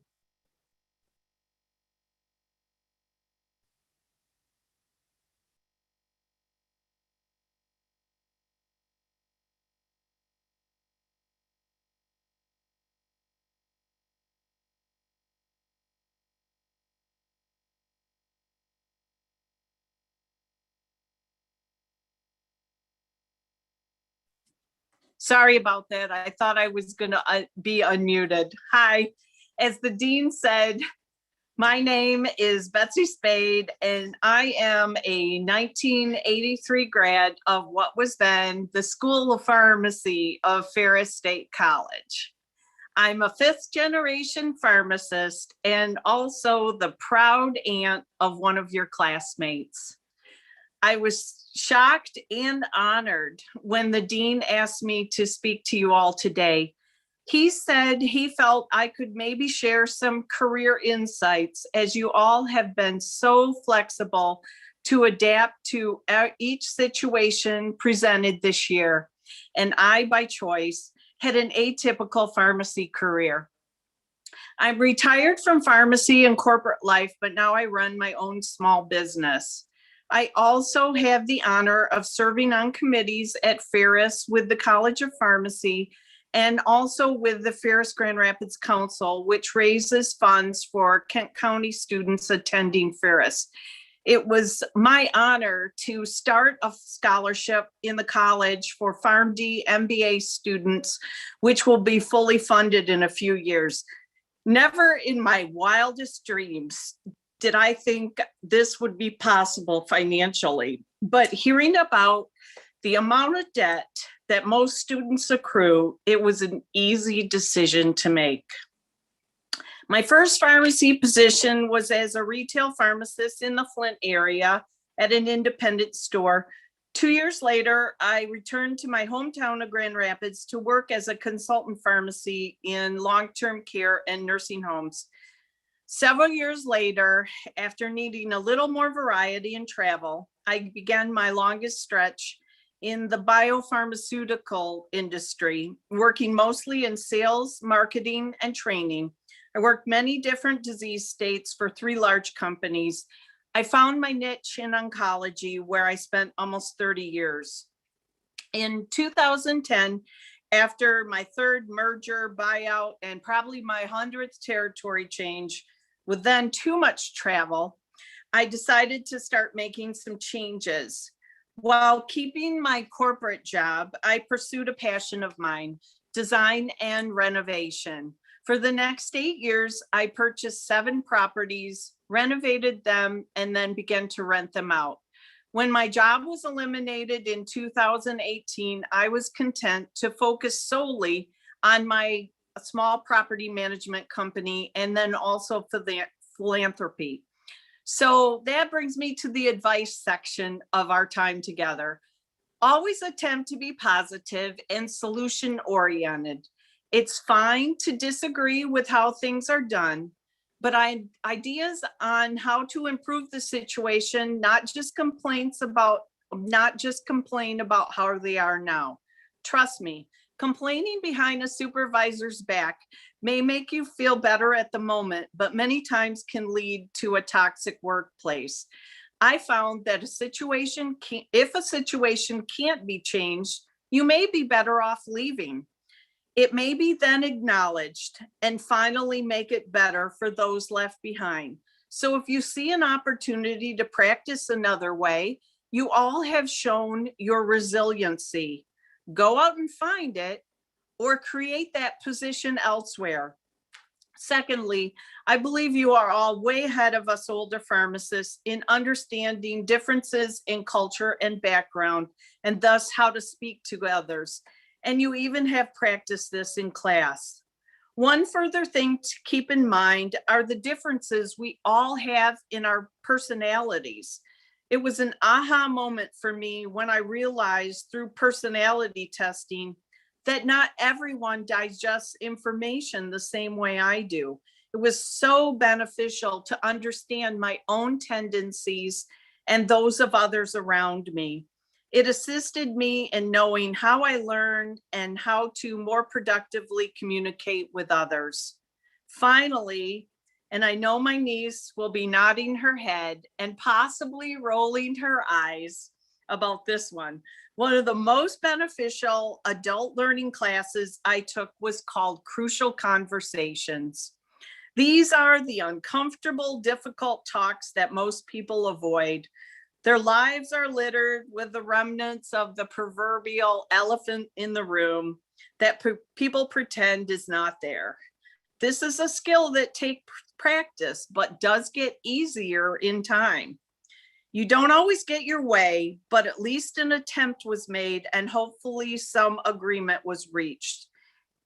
Sorry about that. I thought I was going to be unmuted. Hi, as the dean said, my name is Betsy Spade, and I am a 1983 grad of what was then the School of Pharmacy of Ferris State College. I'm a fifth generation pharmacist and also the proud aunt of one of your classmates. I was shocked and honored when the dean asked me to speak to you all today. He said he felt I could maybe share some career insights, as you all have been so flexible to adapt to each situation presented this year. And I, by choice, had an atypical pharmacy career. I'm retired from pharmacy and corporate life, but now I run my own small business. I also have the honor of serving on committees at Ferris with the College of Pharmacy and also with the Ferris Grand Rapids Council, which raises funds for Kent County students attending Ferris. It was my honor to start a scholarship in the college for PharmD MBA students, which will be fully funded in a few years. Never in my wildest dreams did I think this would be possible financially, but hearing about the amount of debt that most students accrue, it was an easy decision to make. My first pharmacy position was as a retail pharmacist in the Flint area at an independent store. 2 years later, I returned to my hometown of Grand Rapids to work as a consultant pharmacy in long-term care and nursing homes. Several years later, after needing a little more variety and travel, I began my longest stretch in the biopharmaceutical industry, working mostly in sales, marketing, and training. I worked many different disease states for 3 large companies. I found my niche in oncology, where I spent almost 30 years. In 2010, after my third merger, buyout, and probably my 100th territory change, with then too much travel, I decided to start making some changes. While keeping my corporate job, I pursued a passion of mine, design and renovation. For the next 8 years, I purchased 7 properties, renovated them, and then began to rent them out. When my job was eliminated in 2018, I was content to focus solely on my small property management company and then also for the philanthropy. So that brings me to the advice section of our time together. Always attempt to be positive and solution oriented. It's fine to disagree with how things are done, but ideas on how to improve the situation, not just complain about how they are now. Trust me, complaining behind a supervisor's back may make you feel better at the moment, but many times can lead to a toxic workplace. I found that if a situation can't be changed, you may be better off leaving. It may be then acknowledged and finally make it better for those left behind. So if you see an opportunity to practice another way, you all have shown your resiliency. Go out and find it or create that position elsewhere. Secondly, I believe you are all way ahead of us older pharmacists in understanding differences in culture and background, and thus how to speak to others. And you even have practiced this in class. One further thing to keep in mind are the differences we all have in our personalities. It was an aha moment for me when I realized through personality testing that not everyone digests information the same way I do. It was so beneficial to understand my own tendencies and those of others around me. It assisted me in knowing how I learned and how to more productively communicate with others. Finally, and I know my niece will be nodding her head and possibly rolling her eyes about this one. One of the most beneficial adult learning classes I took was called Crucial Conversations. These are the uncomfortable, difficult talks that most people avoid. Their lives are littered with the remnants of the proverbial elephant in the room that people pretend is not there. This is a skill that takes practice, but does get easier in time. You don't always get your way, but at least an attempt was made and hopefully some agreement was reached.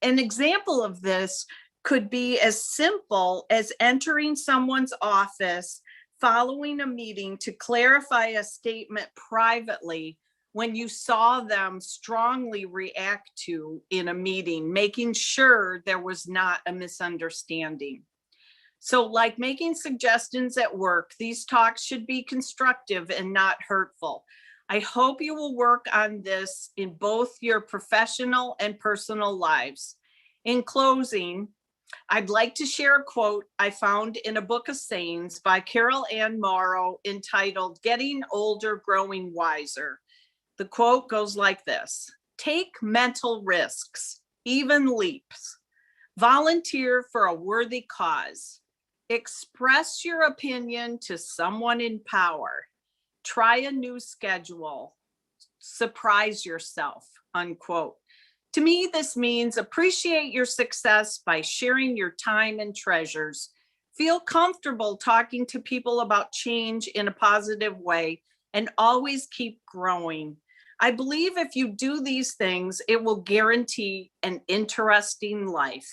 An example of this could be as simple as entering someone's office following a meeting to clarify a statement privately when you saw them strongly react to in a meeting, making sure there was not a misunderstanding. So like making suggestions at work, these talks should be constructive and not hurtful. I hope you will work on this in both your professional and personal lives. In closing, I'd like to share a quote I found in a book of sayings by Carol Ann Morrow entitled Getting Older, Growing Wiser. The quote goes like this: take mental risks, even leaps. Volunteer for a worthy cause. Express your opinion to someone in power. Try a new schedule. Surprise yourself, unquote. To me, this means appreciate your success by sharing your time and treasures. Feel comfortable talking to people about change in a positive way and always keep growing. I believe if you do these things, it will guarantee an interesting life.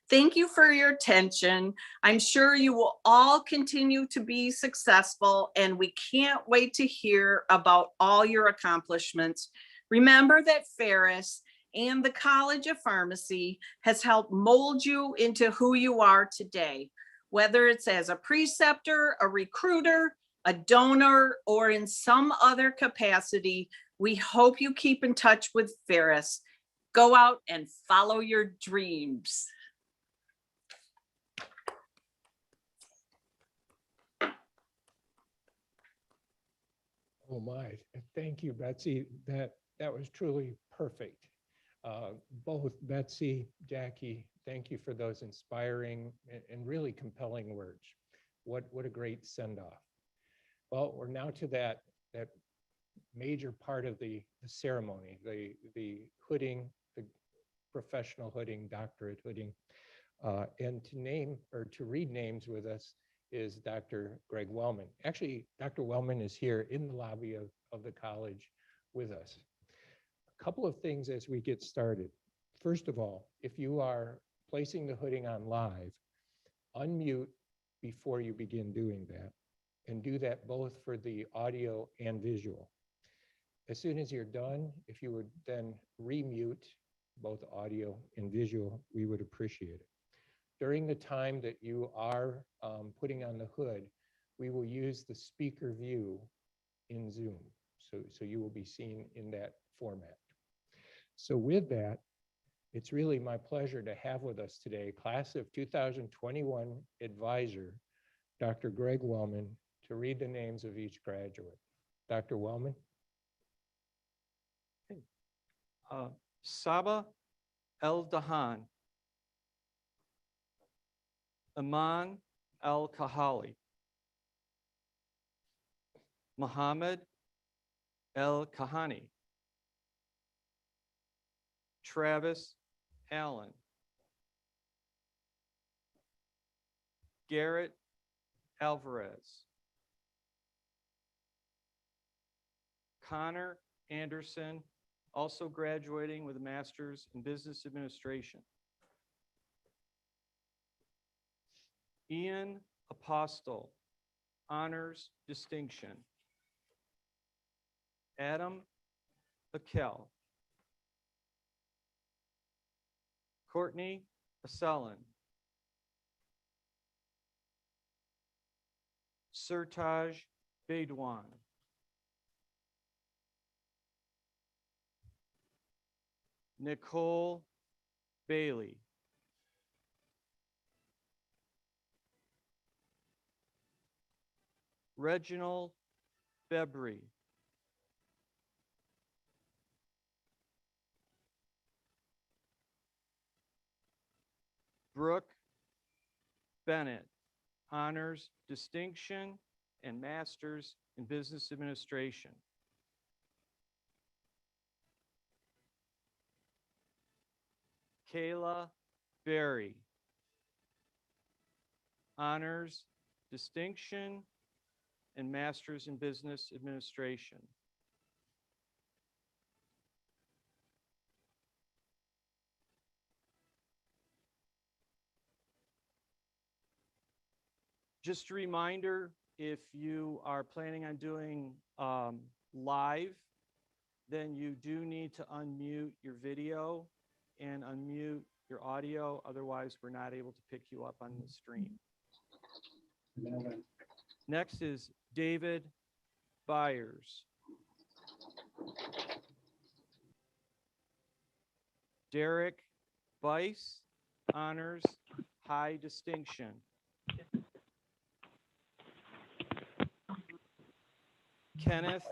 Thank you for your attention. I'm sure you will all continue to be successful, and we can't wait to hear about all your accomplishments. Remember that Ferris and the College of Pharmacy has helped mold you into who you are today, whether it's as a preceptor, a recruiter, a donor, or in some other capacity. We hope you keep in touch with Ferris. Go out and follow your dreams. Oh my, thank you, Betsy. That was truly perfect. Both Betsy, Jackie, thank you for those inspiring and really compelling words. What a great send-off. Well, we're now to that major part of the ceremony, the hooding, the professional hooding, doctorate hooding. And to read names with us is Dr. Greg Wellman. Actually, Dr. Wellman is here in the lobby of the college with us. A couple of things as we get started. First of all, if you are placing the hooding on live, unmute before you begin doing that, and do that both for the audio and visual. As soon as you're done, if you would then remute both audio and visual, we would appreciate it. During the time that you are putting on the hood, we will use the speaker view in Zoom. So you will be seen in that format. So with that, it's really my pleasure to have with us today, class of 2021 advisor, Dr. Greg Wellman, to read the names of each graduate. Dr. Wellman. Saba El Dahan, Iman El Kahali, Muhammad El Kahani, Travis Allen, Garrett Alvarez, Connor Anderson, also graduating with a master's in business administration. Ian Apostle, honors distinction. Adam Akel, Courtney Aselin, Surtaj Bedouin, Nicole Bailey, Reginald February, Brooke Bennett, honors distinction and master's in business administration. Kayla Berry, honors distinction and master's in business administration. Just a reminder, if you are planning on doing live, then you do need to unmute your video and unmute your audio. Otherwise, we're not able to pick you up on the stream. Next is David Byers. Derek Bice, honors high distinction. Kenneth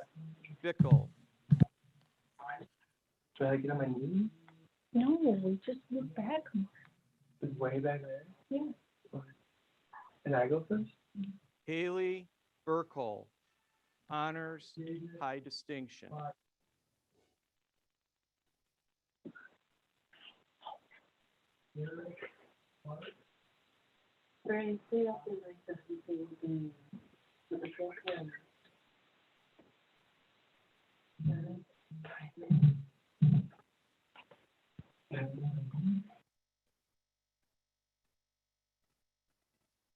Bickle. Should I get on my knees? No, we just move back. It's way back there. Yeah. And I go first? Haley Burkle, honors high distinction. Brandon, stay up there like this and with the full camera.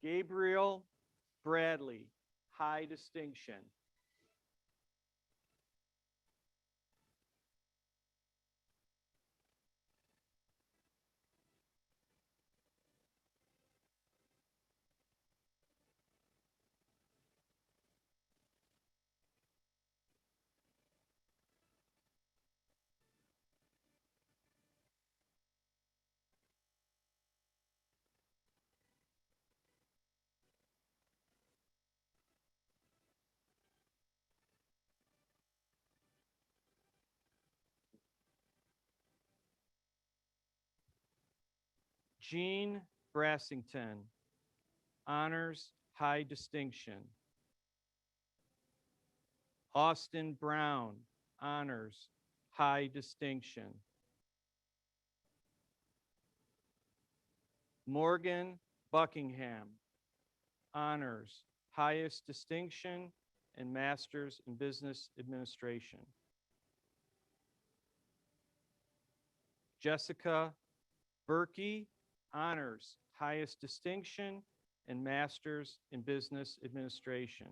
Gabriel Bradley, high distinction. Jean Brassington, honors high distinction. Austin Brown, honors high distinction. Morgan Buckingham, honors highest distinction and master's in business administration. Jessica Berkey, honors highest distinction and master's in business administration.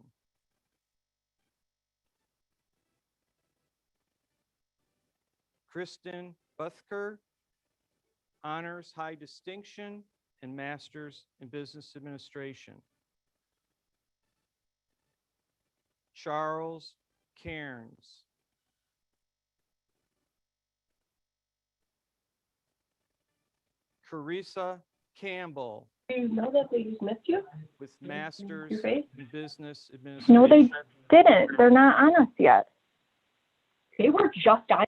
Kristen Buthker, honors high distinction and master's in business administration. Charles Cairns. Carissa Campbell. Do you know that they just missed you? With master's Your face? in business administration. No, they didn't. They're not on us yet. They were just on.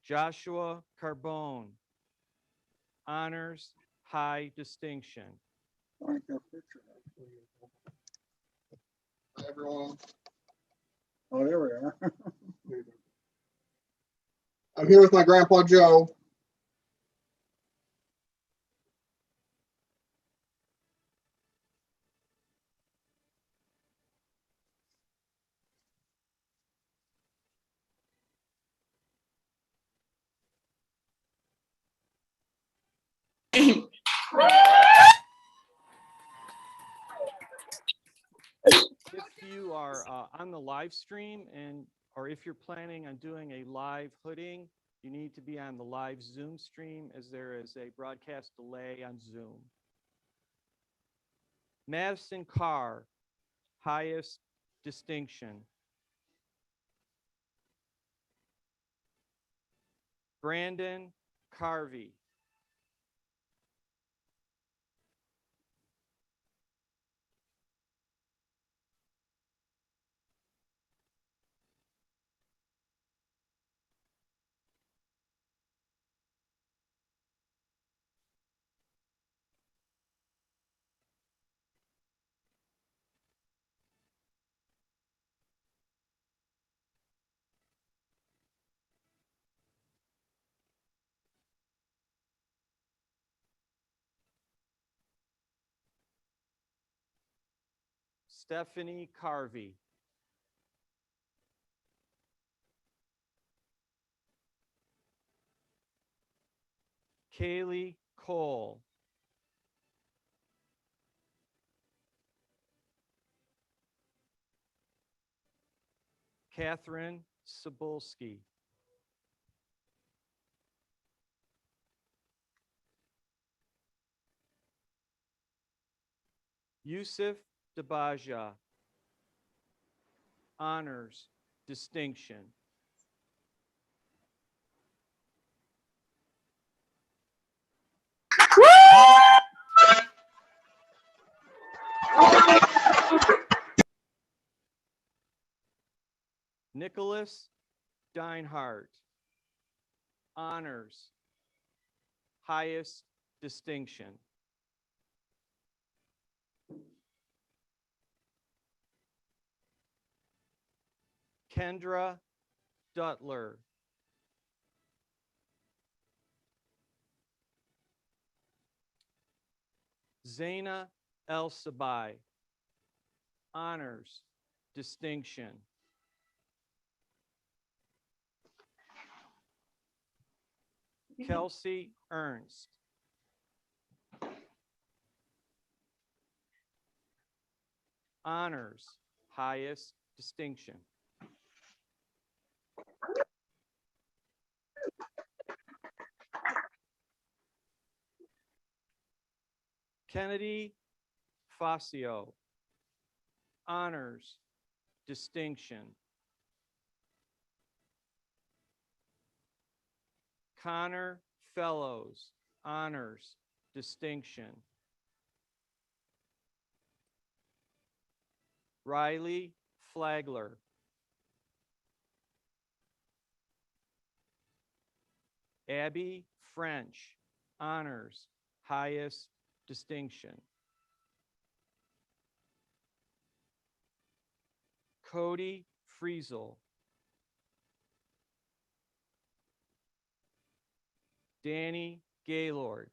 Joshua Carbone, honors, high distinction. Hi, everyone. Oh, there we are. I'm here with my grandpa, Joe. If you are on the live stream or if you're planning on doing a live hooding, you need to be on the live Zoom stream as there is a broadcast delay on Zoom. Madison Carr, highest distinction. Brandon Carvey. Stephanie Carvey. Kaylee Cole. Catherine Cebulski. Yusuf Dabaja, honors, distinction. Nicholas Deinhardt, honors, highest distinction. Kendra Dutler. Zaina El Sabai, honors, distinction. Kelsey Ernst. Honors, highest distinction. Kennedy Facio, honors, distinction. Connor Fellows, honors, distinction. Riley Flagler. Abby French, honors, highest distinction. Cody Friesel. Danny Gaylord.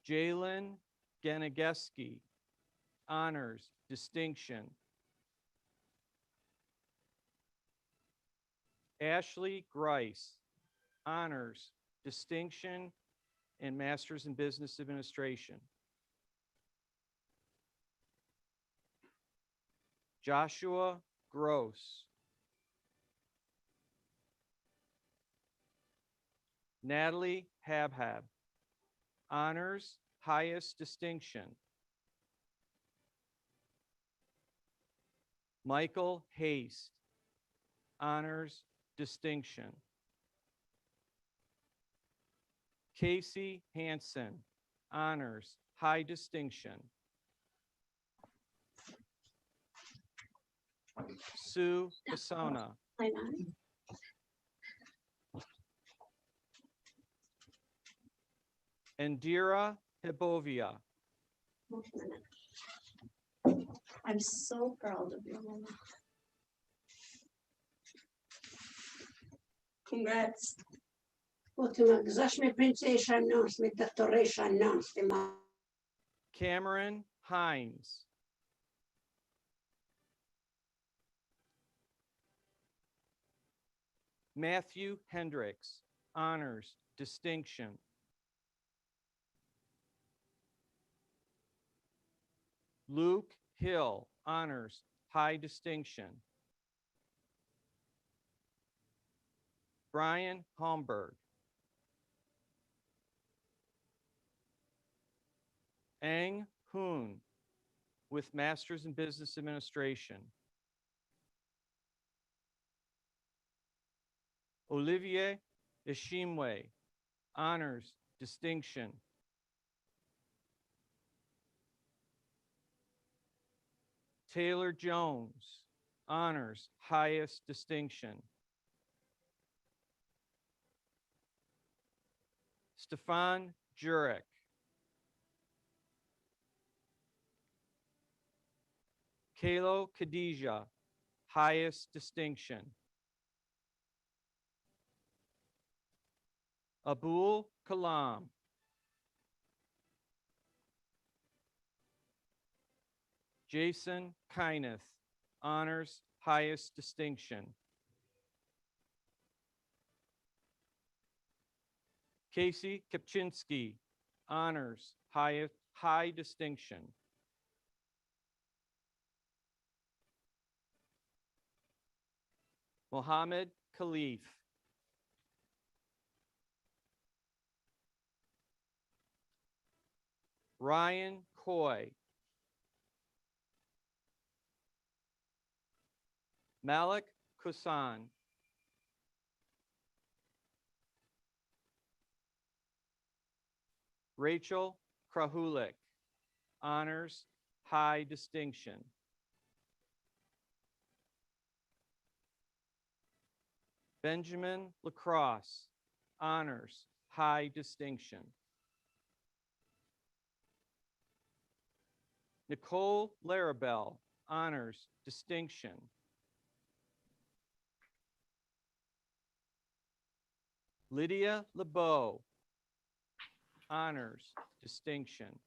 Jalen Ganigeski, honors, distinction. Ashley Grice, honors, distinction, and Master's in Business Administration. Joshua Gross. Natalie Habhab, honors, highest distinction. Michael Haste, honors, distinction. Casey Hansen, honors, high distinction. Sue Basona, Indira Hibovia. I'm so proud of you, Mama. Congrats. Ultima, gżax mi princesa annons, mi doctoration annons, Cameron Hines. Matthew Hendricks, honors, distinction. Luke Hill, honors, high distinction. Brian Holmberg. Ang Hoon, with Masters in Business Administration. Olivier Ishimwe, honors, distinction. Taylor Jones, honors, highest distinction. Stefan Jurek. Kalo Khadija, highest distinction. Abul Kalam. Jason Kyneth, honors, highest distinction. Casey Kipchinsky, honors, high distinction. Mohammed Khalif. Ryan Coy. Malik Kusan. Rachel Krahulik, honors, high distinction. Benjamin Lacrosse, honors, high distinction. Nicole Larabelle, honors, distinction. Lydia LeBeau, honors, distinction.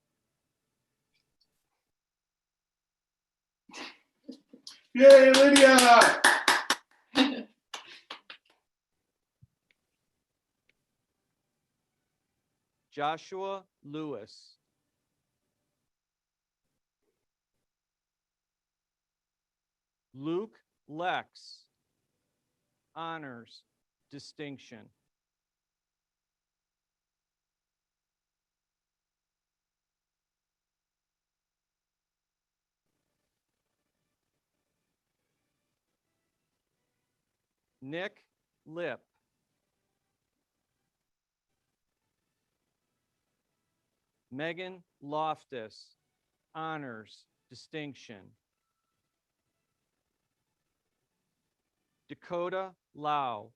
Yay, Lydia! Joshua Lewis. Luke Lex, honors, distinction. Nick Lip. Megan Loftus, honors, distinction. Dakota Lau.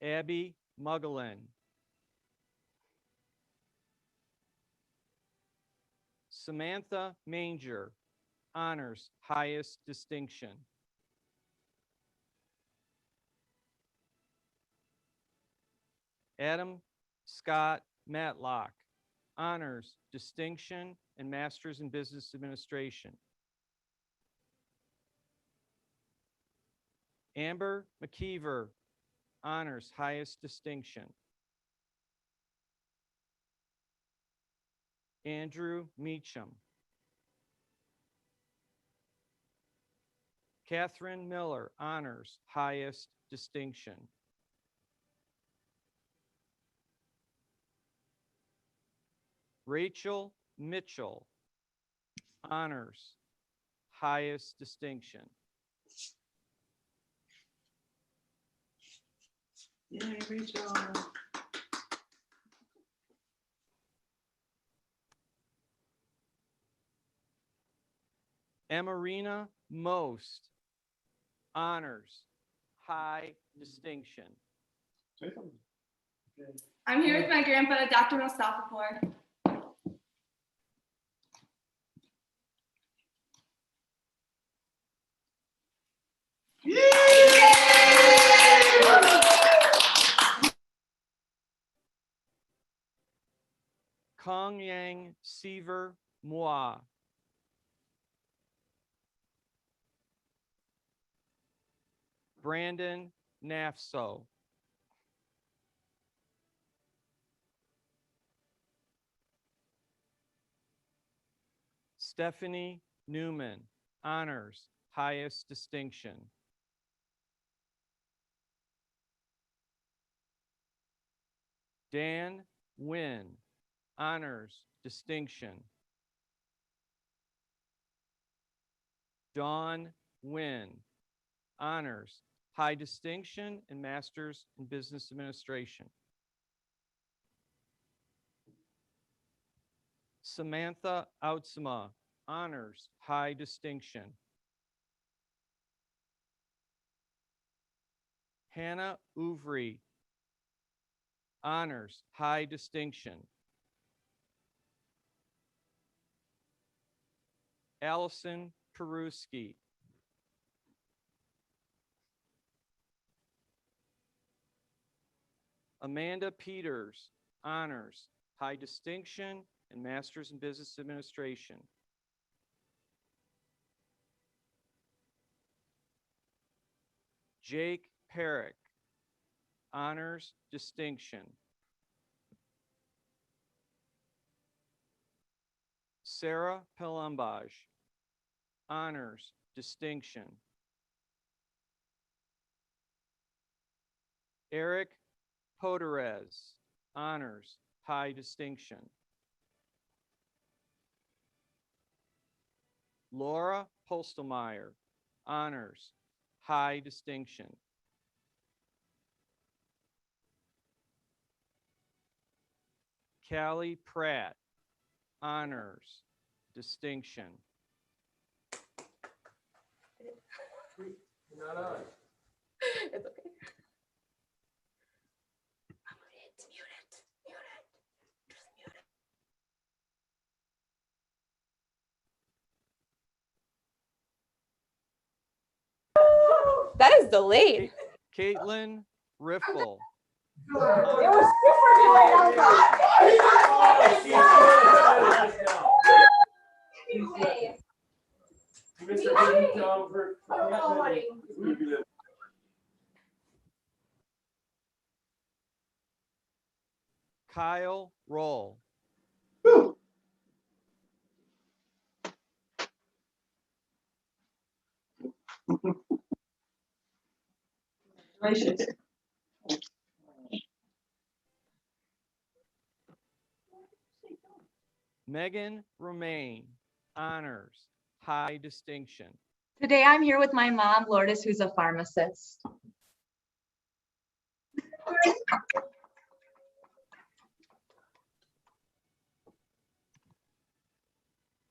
Abby Mugglein. Samantha Manger, honors, highest distinction. Adam Scott Matlock, honors, distinction, and Masters in Business Administration. Amber McKeever, honors, highest distinction. Andrew Meacham. Catherine Miller, honors, highest distinction. Rachel Mitchell, honors, highest distinction. Yay, Rachel. Emarina Most, honors, high distinction. I'm here with my grandpa, Dr. Mostafapour. Kong Yang Seaver Moi. Brandon Nafso. Stephanie Newman, honors, highest distinction. Dan Wynn, honors, distinction. Dawn Wynn, honors, high distinction and master's in business administration. Samantha Outsma, honors, high distinction. Hannah Ouvry, honors, high distinction. Allison Peruski. Amanda Peters, honors, high distinction and master's in business administration. Jake Perrick, honors, distinction. Sarah Pelambaj, honors, distinction. Eric Poderez, honors, high distinction. Laura Postelmeyer, honors, high distinction. Callie Pratt, honors, distinction. Not on. It's okay. It's muted. That is delayed. Caitlin Riffle. It was super delayed. Kyle Roll. Megan Romaine, honors, high distinction. Today I'm here with my mom, Lourdes, who's a pharmacist.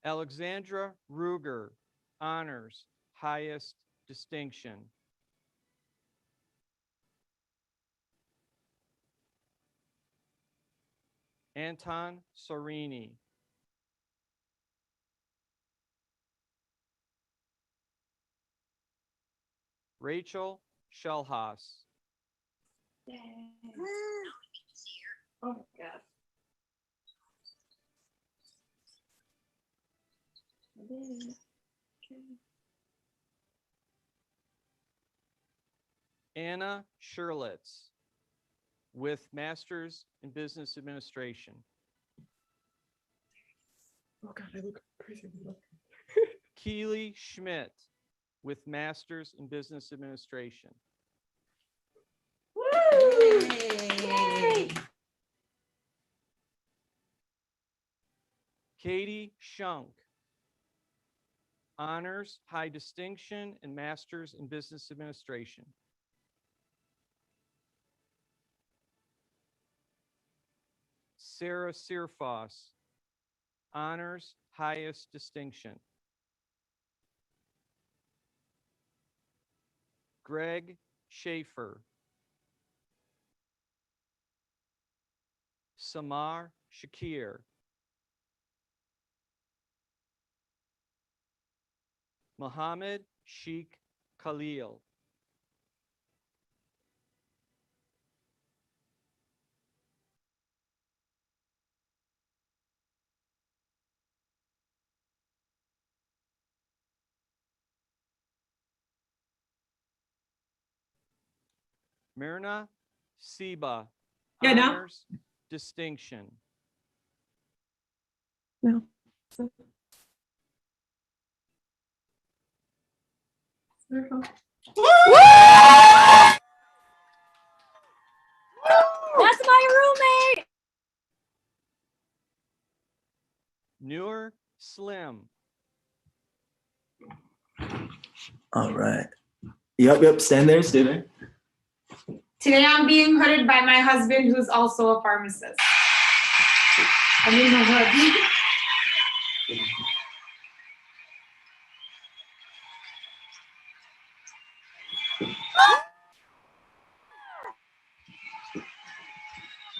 Alexandra Ruger, honors, highest distinction. Anton Sorini. Rachel Shellhaas. Oh my God. Anna Sherlitz with Master's in Business Administration. Oh God, I look crazy. Keely Schmidt with Master's in Business Administration. Yay. Katie Shunk, honors, high distinction, and Master's in Business Administration. Sarah Searfoss, honors, highest distinction. Greg Schaefer, Samar Shakir, Mohammed Sheikh Khalil, Myrna Siba, Yeah, no. honors, distinction. No. That's my roommate. Noor Slim, All right. Yep. Stand there, stay there. Today I'm being hooded by my husband, who's also a pharmacist. I need my hood.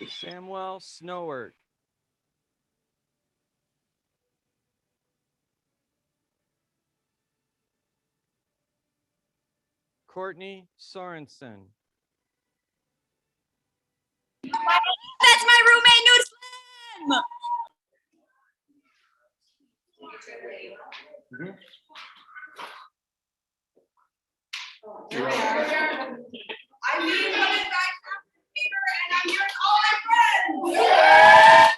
Samuel Snowert, Courtney Sorensen, That's my roommate, Noor Slim. I'm being hooded by Fever, and I'm here with all my friends.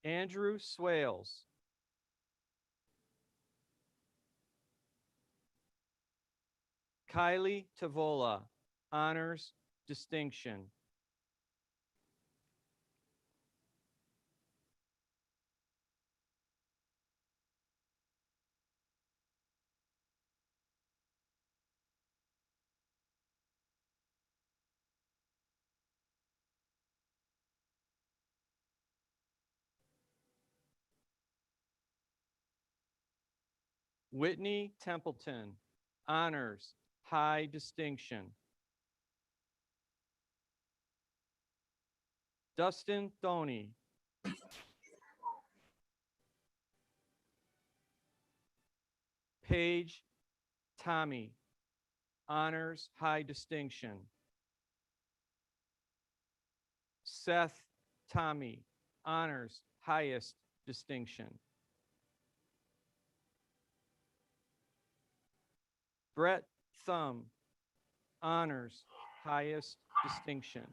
Andrew Swales, Kylie Tavola, honors, distinction. Whitney Templeton, honors, high distinction. Dustin Thoney, Paige Tommy, honors, high distinction. Seth Tommy, honors, highest distinction. Brett Thumb, honors, highest distinction.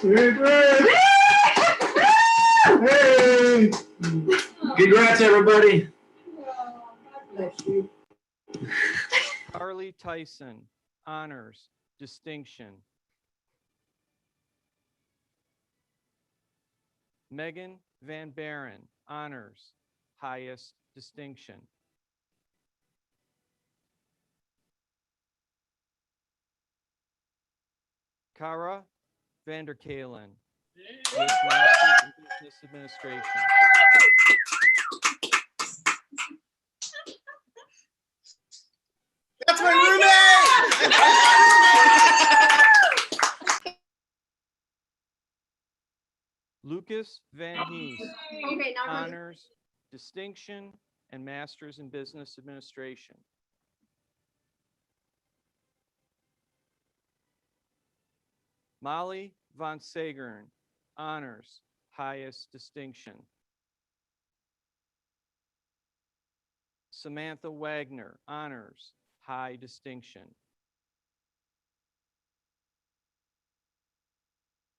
Hey, Brett! Hey! Congrats, everybody. Carly Tyson, honors, distinction. Megan Van Baren, honors, highest distinction. Kara Vanderkalen, with Masters in Business Administration. That's my roommate! Lucas Van Hees, Okay, now we're- honors, distinction, and Masters in Business Administration. Molly Von Sagern, honors, highest distinction. Samantha Wagner, honors, high distinction.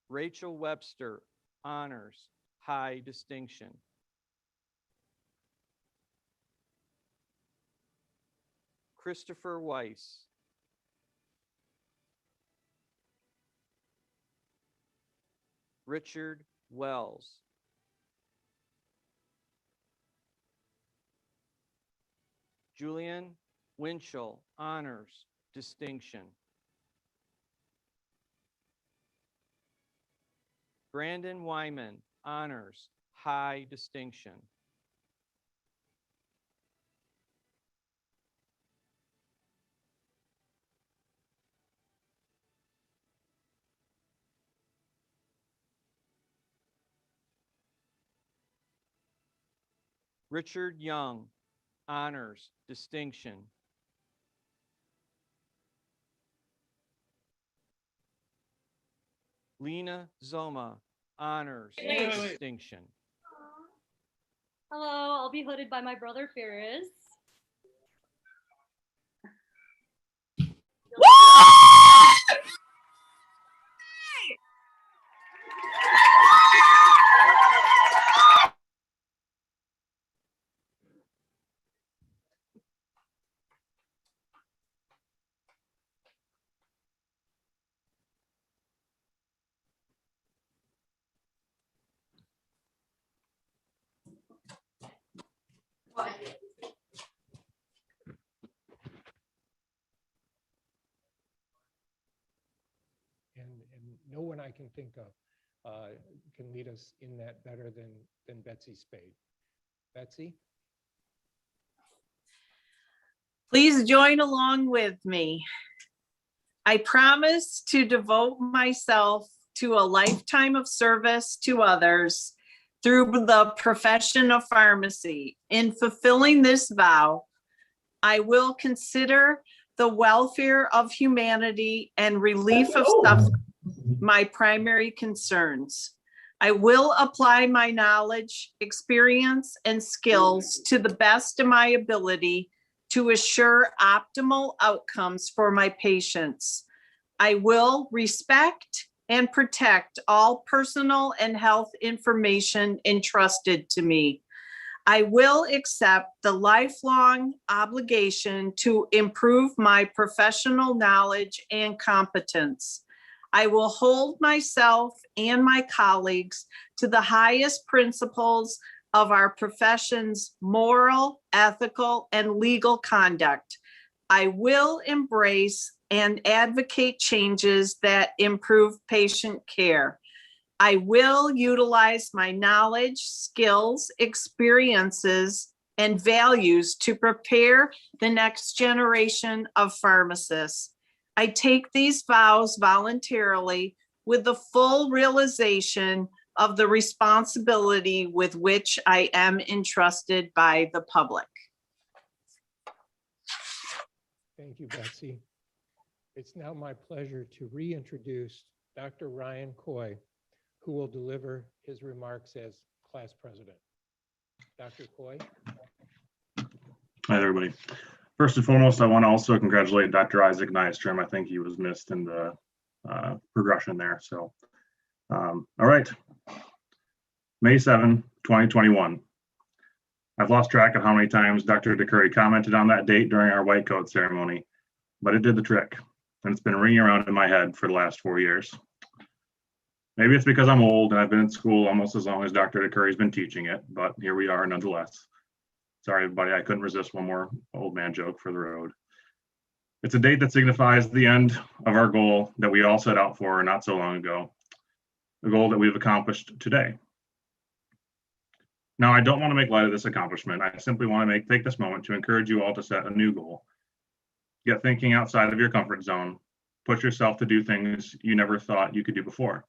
Rachel Webster, honors, high distinction. Christopher Weiss, Richard Wells, Julian Winchell, honors, distinction. Brandon Wyman, honors, high distinction. Richard Young, honors, distinction. Lena Zoma, honors, distinction. Hello, I'll be hooded by my brother Ferris. And no one I can think of can lead us in that better than Betsy Spade. Betsy? Please join along with me. I promise to devote myself to a lifetime of service to others through the profession of pharmacy. In fulfilling this vow, I will consider the welfare of humanity and relief of suffering my primary concerns. I will apply my knowledge, experience, and skills to the best of my ability to assure optimal outcomes for my patients. I will respect and protect all personal and health information entrusted to me. I will accept the lifelong obligation to improve my professional knowledge and competence. I will hold myself and my colleagues to the highest principles of our profession's moral, ethical, and legal conduct. I will embrace and advocate changes that improve patient care. I will utilize my knowledge, skills, experiences, and values to prepare the next generation of pharmacists. I take these vows voluntarily with the full realization of the responsibility with which I am entrusted by the public. Thank you, Betsy. It's now my pleasure to reintroduce Dr. Ryan Coy, who will deliver his remarks as class president. Dr. Coy. Hi, everybody. First and foremost, I want to also congratulate Dr. Isaac Nystrom. I think he was missed in the progression there. So, all right. May 7, 2021. I've lost track of how many times Dr. DeCurry commented on that date during our white coat ceremony, but it did the trick, and it's been ringing around in my head for the last 4 years. Maybe it's because I'm old and I've been in school almost as long as Dr. DeCurry's been teaching it, but here we are nonetheless. Sorry, everybody, I couldn't resist one more old man joke for the road. It's a date that signifies the end of our goal that we all set out for not so long ago, a goal that we've accomplished today. Now, I don't want to make light of this accomplishment. I simply want to take this moment to encourage you all to set a new goal. Get thinking outside of your comfort zone. Push yourself to do things you never thought you could do before.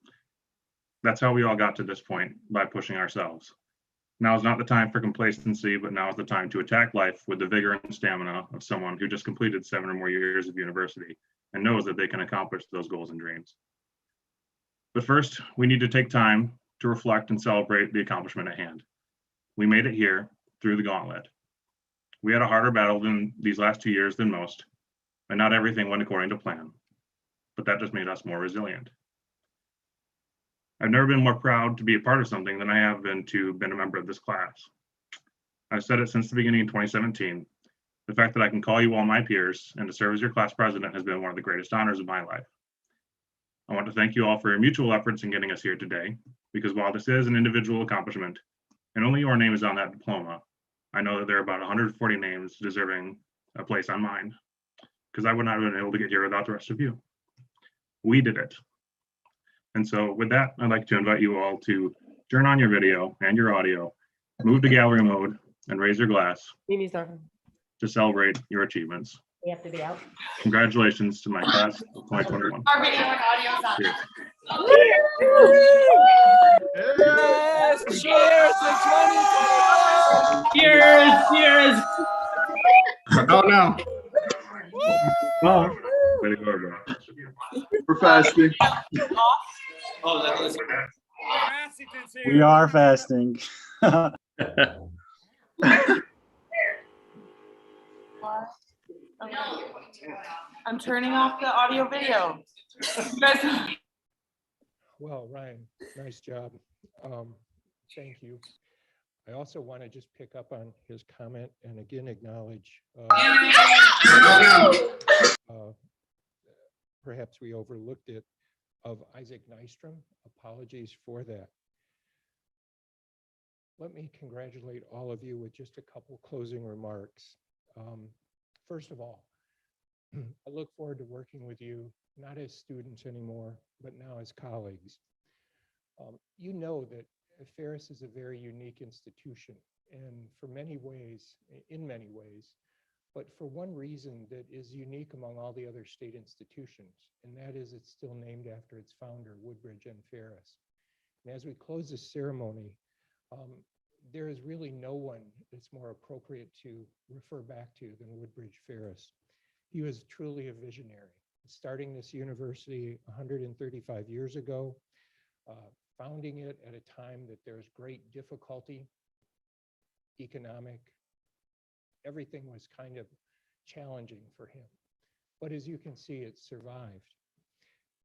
That's how we all got to this point, by pushing ourselves. Now is not the time for complacency, but now is the time to attack life with the vigor and stamina of someone who just completed 7 or more years of university and knows that they can accomplish those goals and dreams. But first, we need to take time to reflect and celebrate the accomplishment at hand. We made it here through the gauntlet. We had a harder battle than these last 2 years than most, and not everything went according to plan, but that just made us more resilient. I've never been more proud to be a part of something than I have been to been a member of this class. I've said it since the beginning in 2017. The fact that I can call you all my peers and to serve as your class president has been one of the greatest honors of my life. I want to thank you all for your mutual efforts in getting us here today, because while this is an individual accomplishment, and only your name is on that diploma, I know that there are about 140 names deserving a place on mine, because I would not have been able to get here without the rest of you. We did it. And so with that, I'd like to invite you all to turn on your video and your audio, move to gallery mode, and raise your glass Mimi's talking. to celebrate your achievements. We have to be out. Congratulations to my class of 2021. Our video and audio's on. Cheers. Yes, cheers to 2021. Cheers, cheers. Oh no. Oh, way to go, bro. We're fasting. We are fasting. I'm turning off the audio video. You guys- Well, Ryan, nice job. Thank you. I also want to just pick up on his comment and again acknowledge perhaps we overlooked it, of Isaac Nystrom. Apologies for that. Let me congratulate all of you with just a couple closing remarks. First of all, I look forward to working with you, not as students anymore, but now as colleagues. You know that Ferris is a very unique institution, and in many ways, but for one reason that is unique among all the other state institutions, and that is it's still named after its founder, Woodbridge and Ferris. And as we close this ceremony, there is really no one that's more appropriate to refer back to than Woodbridge Ferris. He was truly a visionary, starting this university 135 years ago, founding it at a time that there's great difficulty, economic, everything was kind of challenging for him. But as you can see, it survived.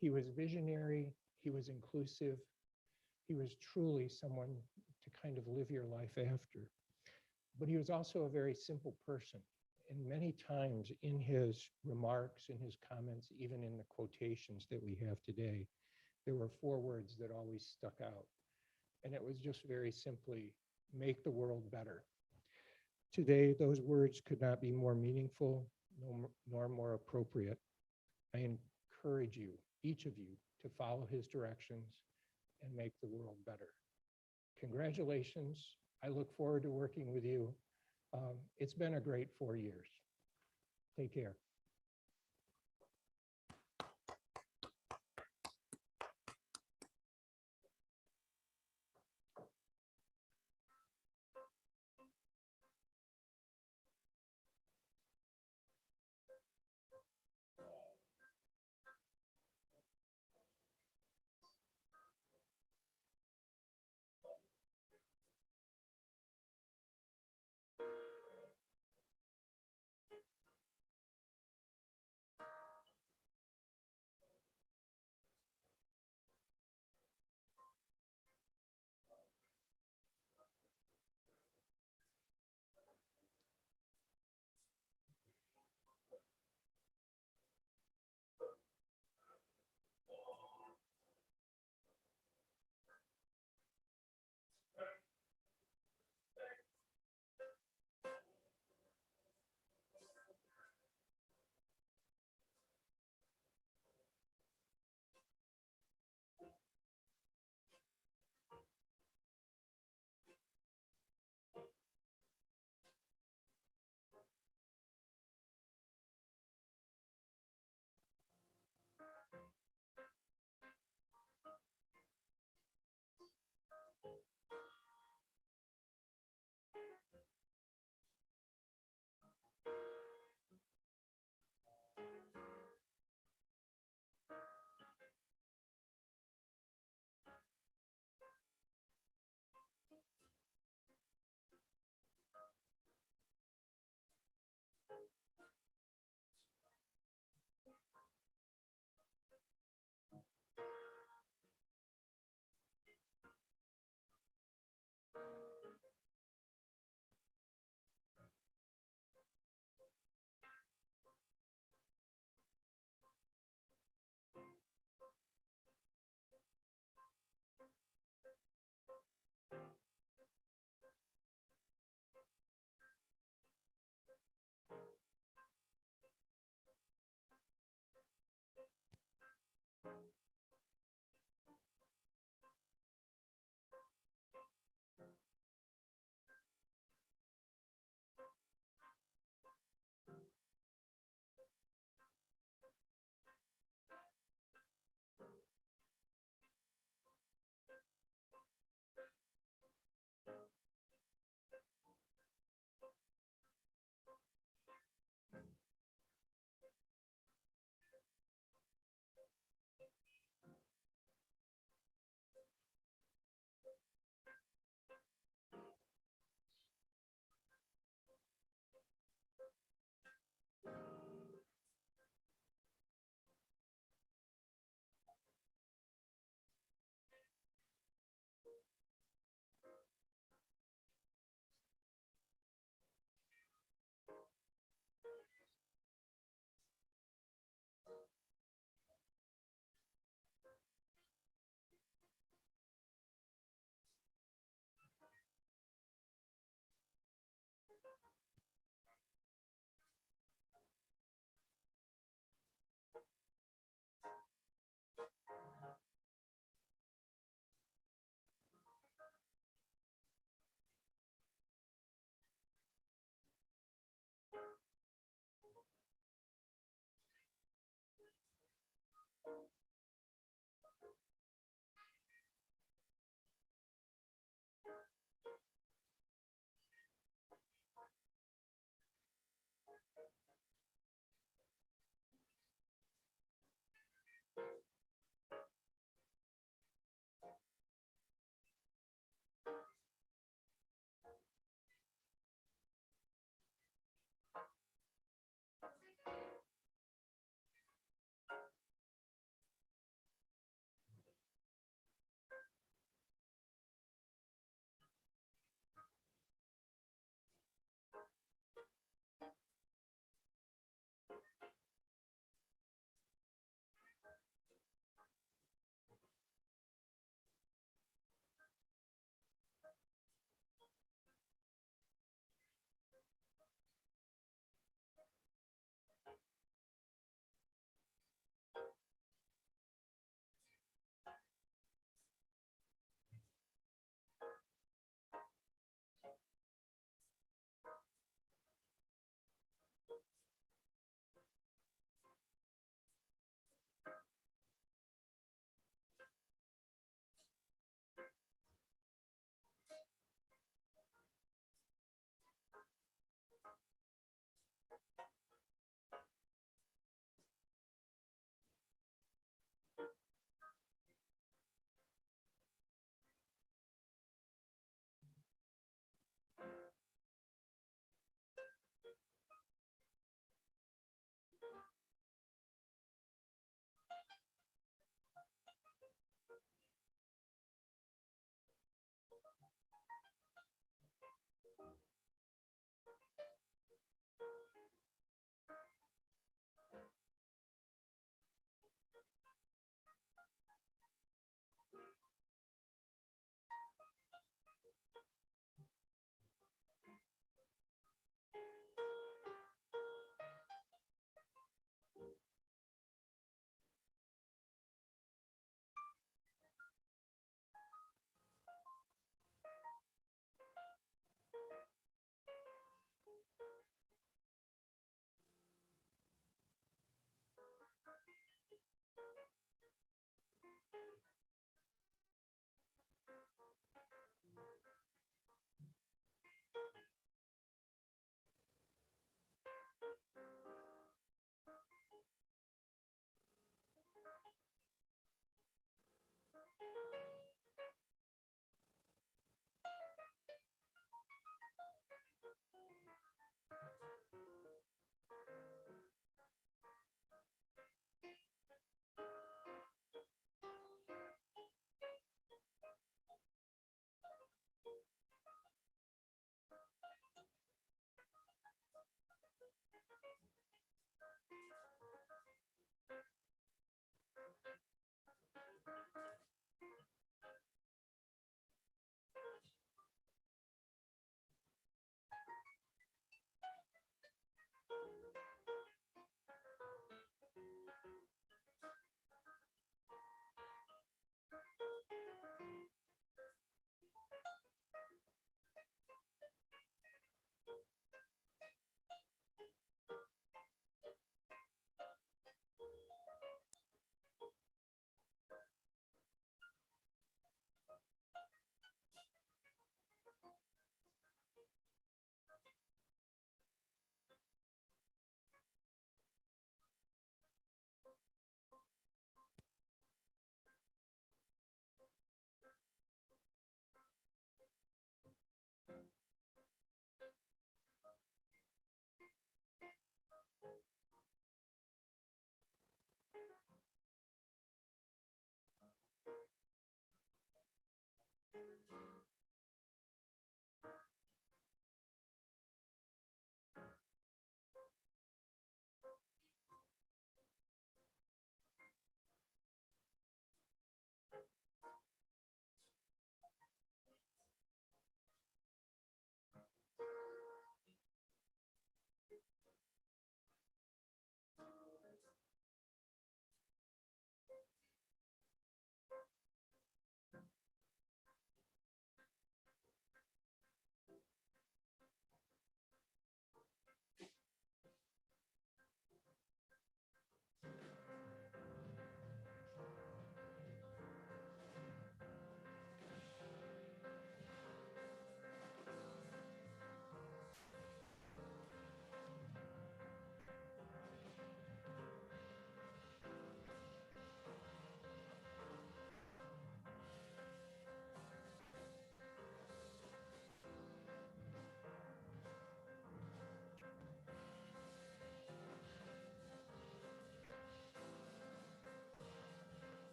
He was visionary, he was inclusive, he was truly someone to kind of live your life after. But he was also a very simple person. And many times in his remarks, in his comments, even in the quotations that we have today, there were 4 words that always stuck out. And it was just very simply, make the world better. Today, those words could not be more meaningful, nor more appropriate. I encourage you, each of you, to follow his directions and make the world better. Congratulations. I look forward to working with you. It's been a great 4 years. Take care.